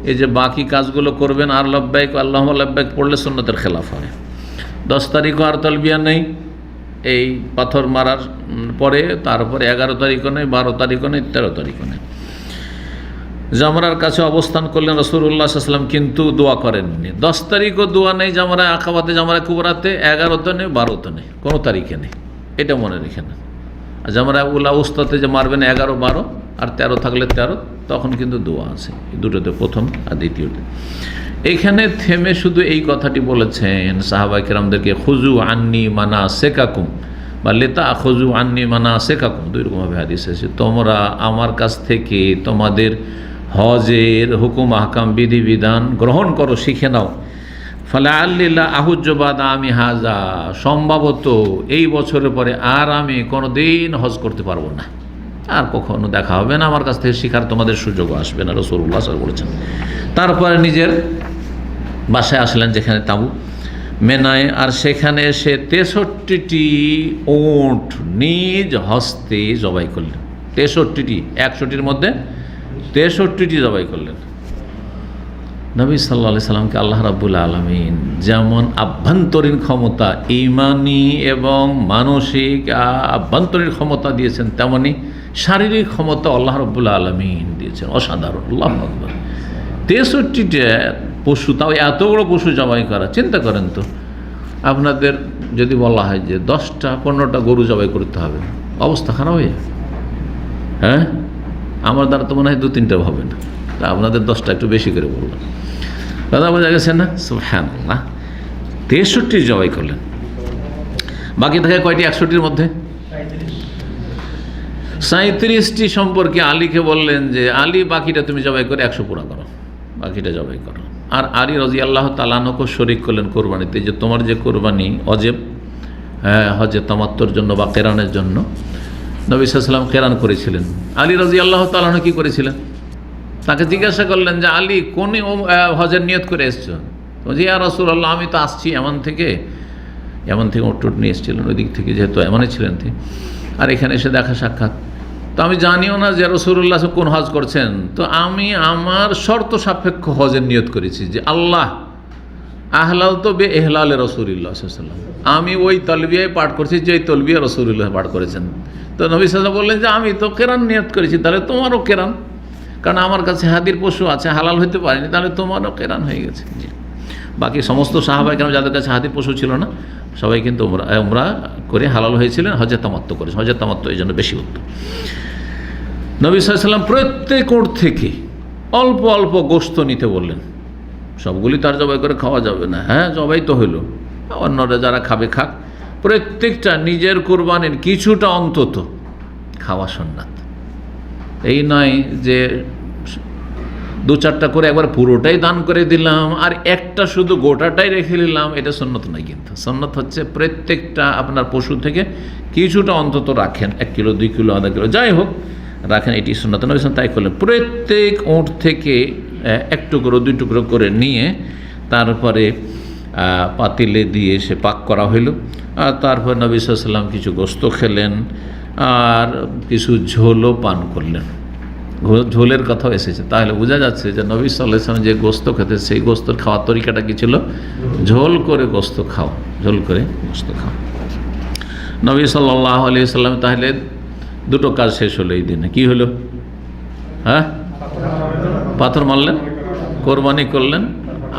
এই যে বাকি কাজগুলো করবেন, আর লব্বাইক আল্লাহুম্মা লব্বাইক পড়লে সুন্নতের খেলাফ হয়। 10 তারিখও আর তালবিয়া নেই, এই পাথর মারার পরে। তারপরে 11 তারিখও নেই, 12 তারিখও নেই, 13 তারিখও নেই। জামরার কাছে অবস্থান করলেন রাসূলুল্লাহ সাল্লাল্লাহু আলাইহি ওয়াসাল্লাম, কিন্তু দোয়া করেননি। 10 তারিখও দোয়া নেই জামরায়ে আকাবাতে, জামরায়ে কুবরাতে। 11তে নেই, 12তে নেই, কোনো তারিখে নেই। এটা মনে রেখে নেন। আর জামরায়ে উলা উস্তাতে যে মারবেন 11, 12 আর 13 থাকলে 13, তখন কিন্তু দোয়া আছে। এই দুটোতে, প্রথম আর দ্বিতীয়তে। এইখানে থেমে শুধু এই কথাটি বলেছেন সাহাবায়ে কেরামদেরকে, খুযু আন্নি মানাসিকাকুম, বা লেতা আখজু আন্নি মানা শেখাকুম, দুই রকমভাবে হাদিস আছে, তোমরা আমার কাছ থেকে তোমাদের হজের হুকুম আহকাম বিধিবিধান গ্রহণ করো, শিখে নাও। ফলে আল্লিল্লা আহুজ্জবাদ আমি হাজা, সম্ভবত এই বছরের পরে আর আমি কোনো দিন হজ করতে পারবো না, আর কখনো দেখা হবে না, আমার কাছ থেকে শিখার তোমাদের সুযোগও আসবে না, রাসূলুল্লাহ সাল্লাল্লাহু আলাইহি ওয়াসাল্লাম বলেছেন। তারপরে নিজের বাসায় আসলেন, যেখানে তাঁবু মেনায়, আর সেখানে এসে 63টি উট নিজ হস্তে জবাই করলেন। 63টি, 100টির মধ্যে 63টি জবাই করলেন। নবী সাল্লাল্লাহু আলাইহি সাল্লামকে আল্লাহ রাব্বুল আলামিন যেমন আভ্যন্তরীণ ক্ষমতা, ঈমানি এবং মানসিক আভ্যন্তরীণ ক্ষমতা দিয়েছেন, তেমনি শারীরিক ক্ষমতা আল্লাহ রাব্বুল আলামিন দিয়েছেন। অসাধারণ, আল্লাহু আকবার। 63টা পশু, তাও এত বড় পশু জবাই করা, চিন্তা করেন তো। আপনাদের যদি বলা হয় যে 10টা 15টা গরু জবাই করতে হবে, অবস্থা খারাপ হয়ে যায়। হ্যাঁ, আমার দ্বারা তো মনে হয় 2-3টা হবে না, তা আপনাদের 10টা একটু বেশি করে বললাম। কথা বোঝা গেছে না? সুবহানাল্লাহ। 63 জবাই করলেন। বাকি থাকে কয়টি 100টির মধ্যে? 37টি সম্পর্কে আলীকে বললেন যে আলী, বাকিটা তুমি জবাই করে 100 পুরা করো, বাকিটা জবাই করো। আর আলী রাদিয়াল্লাহু তাআলা আনহুকে শরীক করলেন কোরবানিতে, যে তোমার যে কোরবানি অজেব, হজে তামাত্তুর জন্য বা কেরানের জন্য, নবী সাল্লাল্লাহু আলাইহি ওয়াসাল্লাম কেরান করেছিলেন। আলী রাদিয়াল্লাহু তাআলা আনহু কী করেছিলেন? তাকে জিজ্ঞাসা করলেন যে আলী, কোন হজের নিয়ত করে এসছো? বলছি, ইয়া রাসূলুল্লাহ, আমি তো আসছি এমন থেকে উট নিয়ে এসেছিলেন, ওই দিক থেকে, যেহেতু এমনই ছিলেন তিনি, আর এখানে এসে দেখা সাক্ষাৎ। তো আমি জানিও না যে রাসূলুল্লাহ কোন হজ করছেন, তো আমি আমার শর্ত সাপেক্ষ হজের নিয়ত করেছি যে আল্লাহ আহলাল তো বে এহলালে রাসূলুল্লাহ সাল্লাল্লাহু আলাইহি ওয়াসাল্লাম, আমি ওই তলবিয়ায় পাঠ করছি যে তলবিয়া রাসূলুল্লাহ পাঠ করেছেন। তো নবী সাল্লাল্লাহু আলাইহি ওয়াসাল্লাম বললেন যে আমি তো কেরান নিয়ত করেছি, তাহলে তোমারও কেরান, কারণ আমার কাছে হাদির পশু আছে, হালাল হইতে পারেনি, তাহলে তোমারও কেরান হয়ে গেছে। জি, বাকি সমস্ত সাহাবায়ে কেরাম যাদের কাছে হাদির পশু ছিল না, সবাই কিন্তু উমরা করে হালাল হয়েছিলেন, হজে তামাত্তু করেছেন। হজে তামাত্তু এই জন্য বেশি উত্তম। নবী সাল্লাল্লাহু আলাইহি ওয়াসাল্লাম প্রত্যেক উট থেকে অল্প অল্প গোশত নিতে বললেন। সবগুলি তার জবাই করে খাওয়া যাবে না, হ্যাঁ জবাই তো হইল, অন্যরা যারা খাবে খাক, প্রত্যেকটা নিজের কোরবানির কিছুটা অন্তত খাওয়া সুন্নাত। এই নয় যে 2-4টা করে একবার পুরোটাই দান করে দিলাম আর একটা শুধু গোটাটাই রেখে নিলাম, এটা সুন্নত নয়। কিন্তু সুন্নত হচ্ছে প্রত্যেকটা আপনার পশু থেকে কিছুটা অন্তত রাখেন, 1 কিলো 2 কিলো আধা কিলো যাই হোক রাখেন, এটি সুন্নত। নবী সাল্লাল্লাহু আলাইহি ওয়াসাল্লাম তাই করলেন। প্রত্যেক উট থেকে 1 টুকরো 2 টুকরো করে নিয়ে তারপরে পাতিলে দিয়ে সে পাক করা হইল। আর তারপর নবী সাল্লাল্লাহু আলাইহি ওয়াসাল্লাম কিছু গোশত খেলেন আর কিছু ঝোলও পান করলেন। ঝোলের কথাও এসেছে, তাহলে বোঝা যাচ্ছে যে নবী সাল্লাল্লাহু আলাইহি ওয়াসাল্লাম যে গোশত খেতে, সেই গোশত খাওয়ার তরিকাটা কী ছিল? ঝোল করে গোশত খাও, ঝোল করে গোশত খাও। নবী সাল্লাল্লাহু আলাইহি ওয়াসাল্লাম তাহলে 2টো কাজ শেষ হলো এই দিনে। কি হলো? হ্যাঁ, পাথর মারলেন, কোরবানি করলেন,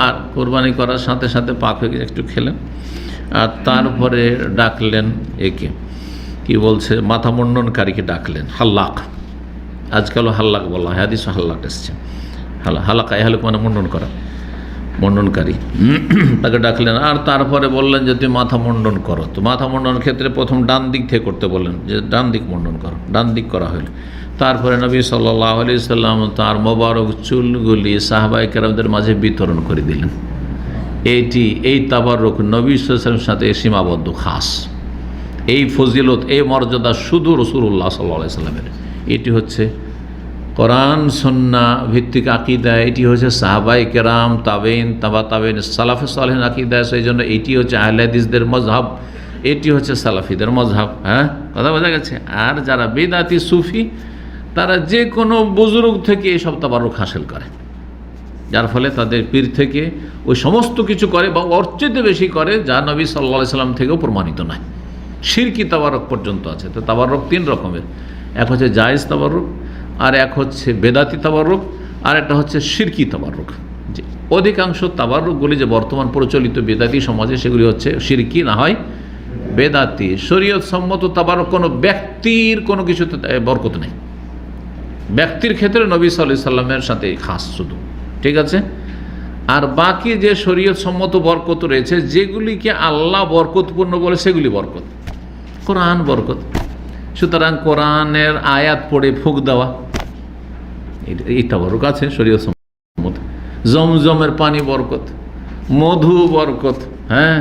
আর কোরবানি করার সাথে সাথে পাক হয়ে একটু খেলেন, আর তারপরে ডাকলেন একে, কি বলছে, মাথা মুন্ডনকারীকে ডাকলেন, হাল্লাক। আজকালও হাল্লাক বলা হয়, হাদিসে হাল্লাক এসছে। হালাকা এ হালুক মানে মুন্ডন করা, মুন্ডনকারী, তাকে ডাকলেন। আর তারপরে বললেন যে তুমি মাথা মুন্ডন করো। তো মাথা মুন্ডনের ক্ষেত্রে প্রথম ডান দিক থেকে করতে বললেন, যে ডান দিক মুন্ডন করো। ডান দিক করা হইল। তারপরে নবী সাল্লাল্লাহু আলাইহি সাল্লাম তার মোবারক চুলগুলি সাহাবায়ে কেরামদের মাঝে বিতরণ করে দিলেন। এই তাবাররুক নবী সাল্লাল্লাহু আলাইহি ওয়াসাল্লামের সাথে সীমাবদ্ধ, খাস। এই ফজিলত, এই মর্যাদা শুধু রাসূলুল্লাহ সাল্লাল্লাহু আলাইহি সাল্লামের। এটি হচ্ছে কোরআন সুন্নাহ ভিত্তিক আকীদা, এটি হচ্ছে সাহাবায়ে কেরাম, তাবেইন, তাবেইন, সালাফে সালেহিন আকীদা। সেই জন্য এটি হচ্ছে আহলে হাদিসদের মযহাব, এটি হচ্ছে সালাফিদের মযহাব। হ্যাঁ, কথা বোঝা গেছে। আর যারা বিদআতি সুফি, তারা যে কোনো বুজুর্গ থেকে এইসব তাবাররুক হাসিল করে, যার ফলে তাদের পীর থেকে ওই সমস্ত কিছু করে বা ওর চেয়ে বেশি করে, যা নবী সাল্লাল্লাহু আলাইহি সাল্লাম থেকেও প্রমাণিত নয়। শিরকি তাবাররুক পর্যন্ত আছে। তো তাবাররুক 3 রকমের, এক হচ্ছে জায়েজ তাবাররুক, আর এক হচ্ছে বেদাতি তাবাররুক, আর একটা হচ্ছে শিরকি তাবাররুক। যে অধিকাংশ তাবাররুকগুলি যে বর্তমান প্রচলিত বেদাতি সমাজে, সেগুলি হচ্ছে শিরকি, না হয় বেদাতি। শরীয়ত সম্মত তাবাররুক কোনো ব্যক্তির কোনো কিছুতে বরকত নেই, ব্যক্তির ক্ষেত্রে নবী সাল্লাল্লাহু আলাইহি সাল্লামের সাথে খাস শুধু, ঠিক আছে। আর বাকি যে শরীয়ত সম্মত বরকত রয়েছে, যেগুলিকে আল্লাহ বরকতপূর্ণ বলে, সেগুলি বরকত। কোরআন বরকত। সুতরাং কোরআনের আয়াত পড়ে ফুঁক দেওয়া, এটা বরকত আছে শরীয়ত সম্মত। জমজমের পানি বরকত, মধু বরকত, হ্যাঁ,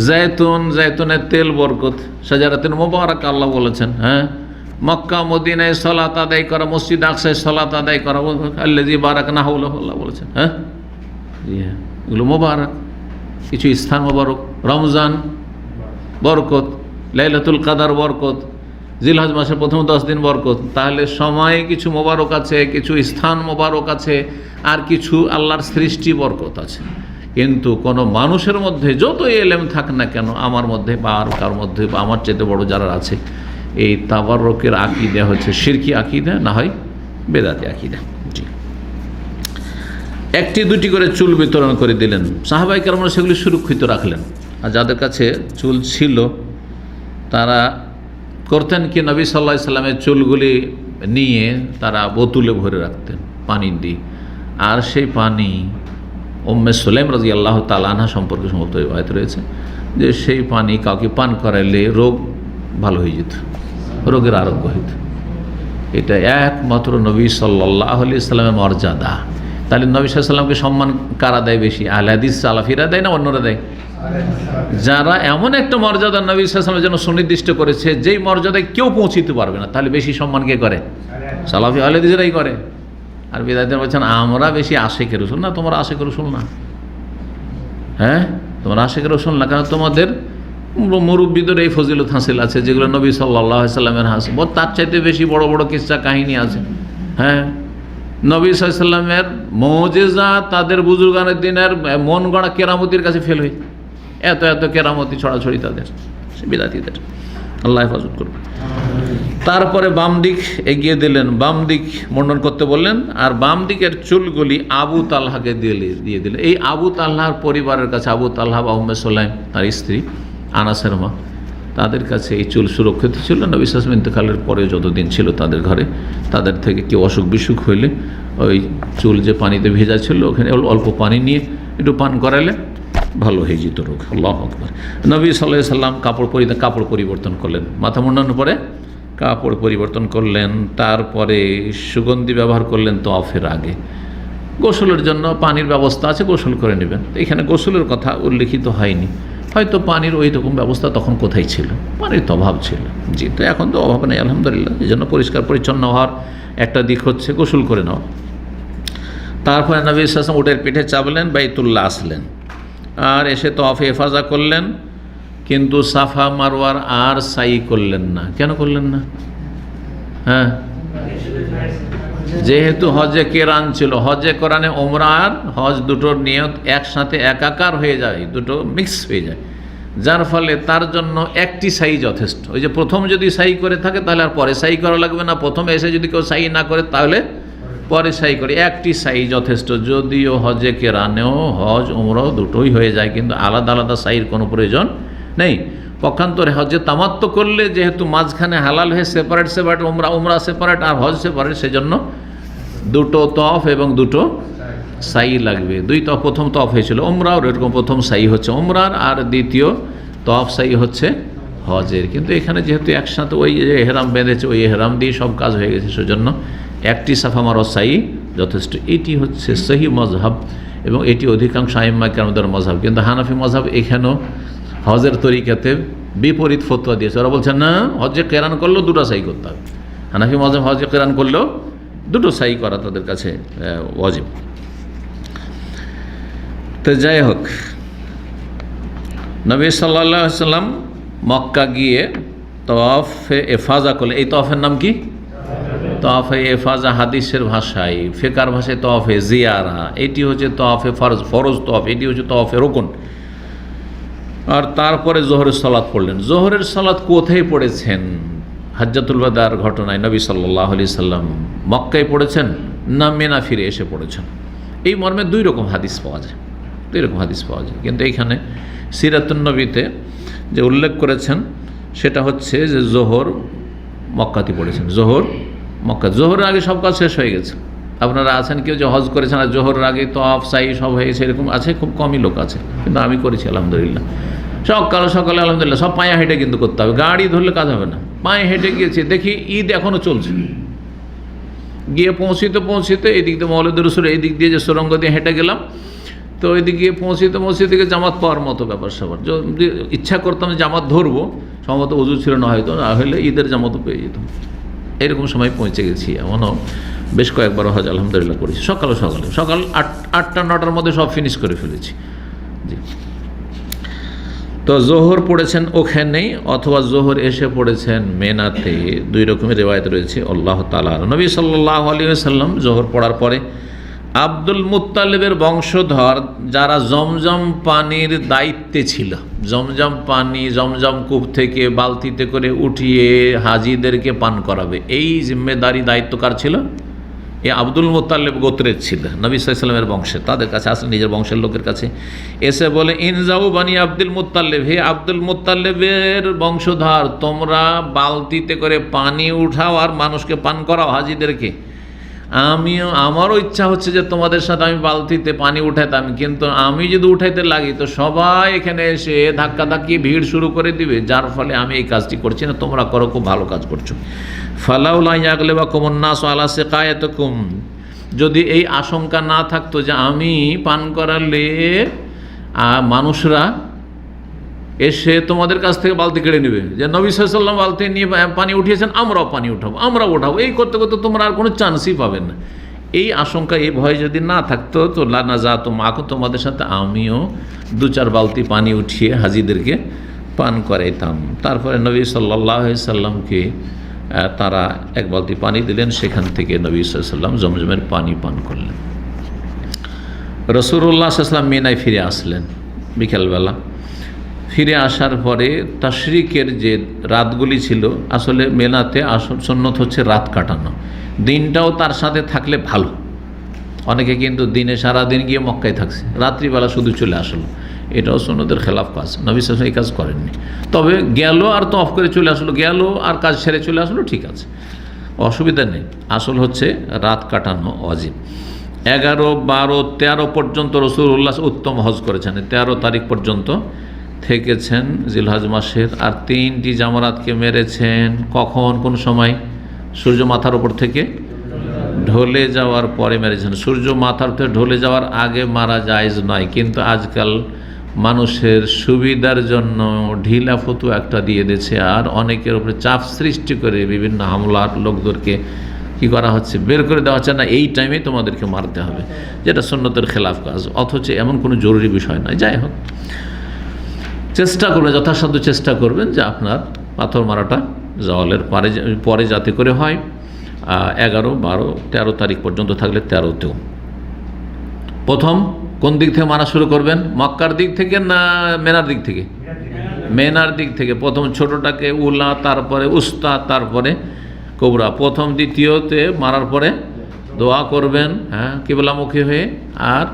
জায়তুনের তেল বরকত, শাজারাতুল মুবারাক আল্লাহ বলেছেন, হ্যাঁ, মক্কা মদিনায় সালাত আদায় করা, মসজিদ আকসায় সালাত আদায় করা, আল্লাযী বারাকনাহু আল্লাহ বলেছেন, হ্যাঁ, এগুলো মোবারক, কিছু স্থান মোবারক। রমজান বরকত, লাইলাতুল কাদার বরকত, জিলহজ মাসের প্রথম 10 দিন বরকত। তাহলে সময় কিছু মোবারক আছে, কিছু স্থান মোবারক আছে, আর কিছু আল্লাহর সৃষ্টি বরকত আছে। কিন্তু কোনো মানুষের মধ্যে যত এলেম থাক না কেন, আমার মধ্যে বা আর কার মধ্যে বা আমার চাইতে বড় যারা আছে, এই তাবারুকের আকীদা হচ্ছে শিরকি আকীদা, না হয় বেদাতি আকীদা। জি, একটি দুটি করে চুল বিতরণ করে দিলেন। সাহাবায়ে কেরামরা সেগুলি সুরক্ষিত রাখলেন। আর যাদের কাছে চুল ছিল তারা করতেন কি, নবী সাল্লাল্লাহু আলাইহি সাল্লামের চুলগুলি নিয়ে তারা বোতলে ভরে রাখতেন পানি দিয়ে। আর সেই পানি উম্মে সুলাইম রাদিয়াল্লাহু তাআলা আনহা সম্পর্কে সমস্ত রিওয়ায়াত রয়েছে যে সেই পানি কাউকে পান করাইলে রোগ ভালো হয়ে যেত, রোগের আরোগ্য হইত। এটা একমাত্র নবী সাল্লাল্লাহু আলাইহি সাল্লামের মর্যাদা। তাহলে নবী সাল্লাল্লাহু আলাইহি সাল্লামকে সম্মান কারা দেয় বেশি? আহলে হাদিস সালাফিরা দেয় না অন্যরা দেয়? যারা এমন একটা মর্যাদা নবী সাল্লাল্লাহু আলাইহি ওয়াসাল্লামের জন্য সুনির্দিষ্ট করেছে যেই মর্যাদায় কেউ পৌঁছিতে পারবে না, তাহলে বেশি সম্মান কে করে? সালাফি আহলে হাদিসরাই করে। আর বিদায়ীরা বলছেন আমরা বেশি আশিকে রাসূল না, তোমরা আশিকে রাসূল না। হ্যাঁ, তোমরা আশিকে রাসূল না, কারণ তোমাদের মুরব্বীদের এই ফজিলত হাসিল আছে যেগুলো নবী সাল্লাল্লাহু আলাইহি সাল্লামের হাসিল। তার চাইতে বেশি বড় বড় কিসসা কাহিনী আছে। হ্যাঁ, নবী সাল্লাল্লাহু আলাইহি সাল্লামের মুজিজা তাদের বুজুর্গানের দিনের মন গড়া কেরামতির কাছে ফেল হয়ে, এত এত কেরামতি ছড়াছড়ি তাদের, বিদাতীদের। আল্লাহ হেফাজত করবে। তারপরে বাম দিক এগিয়ে দিলেন, বাম দিক মন্ডন করতে বললেন। আর বাম দিকের চুলগুলি আবু তালহাকে দিয়ে দিলেন। এই আবু তালহার পরিবারের কাছে, আবু তালহা বা উম্মে সুলাইম তার স্ত্রী আনাসের মা, তাদের কাছে এই চুল সুরক্ষিত ছিল। নবী সাল্লাল্লাহু আলাইহি ওয়াসাল্লাম ইন্তেকালের পরে যতদিন ছিল তাদের ঘরে, তাদের থেকে কেউ অসুখ বিসুখ হইলে ওই চুল যে পানিতে ভেজা ছিল ওখানে অল্প পানি নিয়ে একটু পান করালে ভালো হয়ে যেত রোগ। আল্লাহু আকবার। নবী সাল্লাল্লাহু আলাইহি ওয়াসাল্লাম কাপড় পরিবর্তন করলেন, মাথা মুন্ডানোর পরে কাপড় পরিবর্তন করলেন। তারপরে সুগন্ধি ব্যবহার করলেন তওয়াফের আগে। গোসলের জন্য পানির ব্যবস্থা আছে, গোসল করে নেবেন। এখানে গোসলের কথা উল্লেখিত হয়নি, হয়তো পানির ওই রকম ব্যবস্থা তখন কোথায় ছিল, পানির তো অভাব ছিল। জি, তো এখন তো অভাব নেই আলহামদুলিল্লাহ। এই জন্য পরিষ্কার পরিচ্ছন্ন হওয়ার একটা দিক হচ্ছে গোসল করে নেওয়া। তারপরে নবী সাল্লাল্লাহু আলাইহি ওয়াসাল্লাম উটের পিঠে চাপলেন, বাইতুল্লাহ আসলেন, আর এসে তওয়াফে ইফাজা করলেন। কিন্তু সাফা মারওয়ার আর সাই করলেন না। কেন করলেন না? হ্যাঁ, যেহেতু হজে কেরান ছিল, হজে কোরআনে ওমরা আর হজ দুটোর নিয়ত একসাথে একাকার হয়ে যায়, দুটো মিক্স হয়ে যায়, যার ফলে তার জন্য একটি সাই যথেষ্ট। ওই যে প্রথম যদি সাই করে থাকে তাহলে আর পরে সাই করা লাগবে না, প্রথমে এসে যদি কেউ সাই না করে তাহলে পরে সাই করে, একটি সাই যথেষ্ট। যদিও হজে কেরানেও হজ ওমরাও দুটোই হয়ে যায়, কিন্তু আলাদা আলাদা সাইয়ের কোনো প্রয়োজন নেই। পক্ষান্তরে হজে তামাত্ম করলে যেহেতু মাঝখানে হালাল হয়ে সেপারেট ওমরা সেপারেট আর হজ সেপারেট, সেজন্য দুটো তওয়াফ এবং দুটো সাই লাগবে। দুই তওয়াফ, প্রথম তওয়াফ হয়েছিল ওমরার, এরকম প্রথম সাই হচ্ছে ওমরার, আর দ্বিতীয় তওয়াফ সাই হচ্ছে হজের। কিন্তু এখানে যেহেতু একসাথে ওই যে এহরাম বেঁধেছে, ওই এহরাম দিয়ে সব কাজ হয়ে গেছে, সেজন্য একটি সাফা মারওয়া সাই যথেষ্ট। এটি হচ্ছে সহি মজহাব এবং এটি অধিকাংশ আইম্মা কেরামদের মজহাব। কিন্তু হানাফি মজহাব এখানেও হজের তরিকাতে বিপরীত ফতোয়া দিয়েছে। ওরা বলছেন না, হজে কেরান করলেও দুটো সাই করতে হবে। হানাফি মজহাব হজে কেরান করলেও দুটো সাই করা তাদের কাছে ওয়াজিব। তো যাই হোক, নবী সাল্লাল্লাহু আলাইহি ওয়াসাল্লাম মক্কা গিয়ে তওয়াফে ইফাজা করলেন। এই তওয়াফের নাম কি? তওয়াফে ইফাজা হাদিসের ভাষায়, ফিকার ভাষায় তওয়াফে জিয়ারা। এটি হচ্ছে তওয়াফে ফরজ তওয়াফ, এটি হচ্ছে তওয়াফে রুকুন। আর তারপরে জোহরের সালাত পড়লেন। জোহরের সালাত কোথায় পড়েছেন? হাজ্জাতুল বাদার ঘটনায় নবী সাল্লাল্লাহু আলাইহি সাল্লাম মক্কায় পড়েছেন না মিনা ফিরে এসে পড়েছেন? এই মর্মে দুই রকম হাদিস পাওয়া যায়, কিন্তু এইখানে সিরাতুন নবীতে যে উল্লেখ করেছেন সেটা হচ্ছে যে জোহর মক্কাতে পড়েছেন। জোহর মক্কা, জোহরের আগে সব কাজ শেষ হয়ে গেছে। আপনারা আছেন কেউ যে হজ করেছেন আর জোহরের আগে তওয়াফ সাই সব হয়ে গেছে, এরকম আছে, খুব কমই লোক আছে, কিন্তু আমি করেছি আলহামদুলিল্লাহ। সকালে সকালে আলহামদুলিল্লাহ সব পায়ে হেঁটে কিন্তু করতে হবে, গাড়ি ধরলে কাজ হবে না। পায়ে হেঁটে গিয়েছি, দেখি ঈদ এখনও চলছে। গিয়ে পৌঁছিতে এদিক দিয়ে মৌলুদ রসুল এই দিক দিয়ে যে সুরঙ্গ দিয়ে হেঁটে গেলাম, তো ওইদিক গিয়ে পৌঁছিতে গিয়ে জামাত পাওয়ার মতো ব্যাপার স্যাপার। যদি ইচ্ছা করতাম জামাত ধরবো, সম্ভবত উজু ছিল না হয়তো, না হলে ঈদের জামাতও পেয়ে যেতাম। এরকম সময় পৌঁছে গেছি। এমনও বেশ কয়েকবার হজ আলহামদুলিল্লাহ করেছি। সকাল 8টা 9টার মধ্যে সব ফিনিশ করে ফেলেছি। জি। তো জোহর পড়েছেন ওখানেই, অথবা জোহর এসে পড়েছেন মেনাতে, দুই রকমের রেওয়ায়ত রয়েছে। আল্লাহ তাআলা নবী সাল্লাল্লাহু আলাইহি ওয়াসাল্লাম জোহর পড়ার পরে আব্দুল মুত্তালিবের বংশধর যারা জমজম পানির দায়িত্বে ছিল, জমজম পানি জমজম কূপ থেকে বালতিতে করে উঠিয়ে হাজিদেরকে পান করাবে, এই জিম্মেদারি দায়িত্ব কার ছিল? এ আব্দুল মুত্তালিব গোত্রের ছিল, নবী সাল্লাল্লাহু আলাইহি ওয়াসাল্লামের বংশের। তাদের কাছে আসলে নিজের বংশের লোকের কাছে এসে বলে, ইনজাউ বানি আব্দুল মুত্তালিব, হে আব্দুল মুত্তালিবের বংশধর, তোমরা বালতিতে করে পানি উঠাও আর মানুষকে পান করাও হাজিদেরকে। আমারও ইচ্ছা হচ্ছে যে তোমাদের সাথে আমি বালতিতে পানি উঠাইতাম, কিন্তু আমি যদি উঠাইতে লাগি তো সবাই এখানে এসে ধাক্কাধাক্কি ভিড় শুরু করে দিবে, যার ফলে আমি এই কাজটি করছি না। তোমরা করো, খুব ভালো কাজ করছো। ফালাউলা ইয়াগলিবাকুম নাস আলা সিকায়াতিকুম, যদি এই আশঙ্কা না থাকতো যে আমি পান করালে মানুষরা এসে তোমাদের কাছ থেকে বালতি কেড়ে নেবে, যে নবী সাল্লাল্লাহু আলাইহি ওয়াসাল্লাম বালতি নিয়ে পানি উঠিয়েছেন, আমরাও পানি উঠাবো, এই করতে করতে তোমরা আর কোনো চান্সই পাবেন না। এই আশঙ্কা, এই ভয় যদি না থাকতো তো লানাজাতুম মাকুম, তোমাদের সাথে আমিও 2-4 বালতি পানি উঠিয়ে হাজিদেরকে পান করাইতাম। তারপরে নবী সাল্লাল্লাহু আলাইহি ওয়াসাল্লামকে তারা 1 বালতি পানি দিলেন, সেখান থেকে নবী সাল্লাল্লাহু আলাইহি ওয়াসাল্লাম জমজমের পানি পান করলেন। রাসূলুল্লাহ সাল্লাল্লাহু আলাইহি ওয়াসাল্লাম মিনায় ফিরে আসলেন বিকেলবেলা। ফিরে আসার পরে তাশরিকের যে রাতগুলি ছিল, আসলে মেনাতে সুন্নত হচ্ছে রাত কাটানো, দিনটাও তার সাথে থাকলে ভালো। অনেকে কিন্তু দিনে সারাদিন গিয়ে মক্কায় থাকছে, রাত্রিবেলা শুধু চলে আসলো, এটাও সুন্নতের খেলাফ কাজ। নবী সাল্লাল্লাহু আলাইহি ওয়াসাল্লাম এই কাজ করেননি। তবে গেল আর তো অফ করে চলে আসলো, গেল আর কাজ ছেড়ে চলে আসলো, ঠিক আছে, অসুবিধা নেই। আসল হচ্ছে রাত কাটানো ওয়াজিব। 11, 12, 13 পর্যন্ত রাসূলুল্লাহ উত্তম হজ করেছেন, 13 তারিখ পর্যন্ত থেকেছেন জিলহজ মাসের। আর 3টি জামরাতকে মেরেছেন কখন, কোন সময়? সূর্য মাথার উপর থেকে ঢলে যাওয়ার পরে মেরেছেন। সূর্য মাথার থেকে ঢলে যাওয়ার আগে মারা জায়েজ নয়, কিন্তু আজকাল মানুষের সুবিধার জন্য ঢিলা ফতোয়া একটা দিয়ে দিয়েছে, আর অনেকের উপরে চাপ সৃষ্টি করে বিভিন্ন হামলার লোকদেরকে কী করা হচ্ছে, বের করে দেওয়া হচ্ছে, না এই টাইমে তোমাদেরকে মারতে হবে, যেটা সুন্নতের খেলাফ কাজ, অথচ এমন কোনো জরুরি বিষয় নয়। যাই হোক, চেষ্টা করবেন, যথাসাধ্য চেষ্টা করবেন যে আপনার পাথর মারাটা জাওয়ালের পরে যাতে করে হয়। 11, 12, 13 তারিখ পর্যন্ত থাকলে 13তেও। প্রথম কোন দিক থেকে মারা শুরু করবেন? মক্কার দিক থেকে না মেনার দিক থেকে? মেনার দিক থেকে। প্রথম ছোটটাকে উলা, তারপরে উস্তা, তারপরে কোবরা। প্রথম দ্বিতীয়তে মারার পরে দোয়া করবেন, হ্যাঁ, কিবলামুখী হয়ে। আর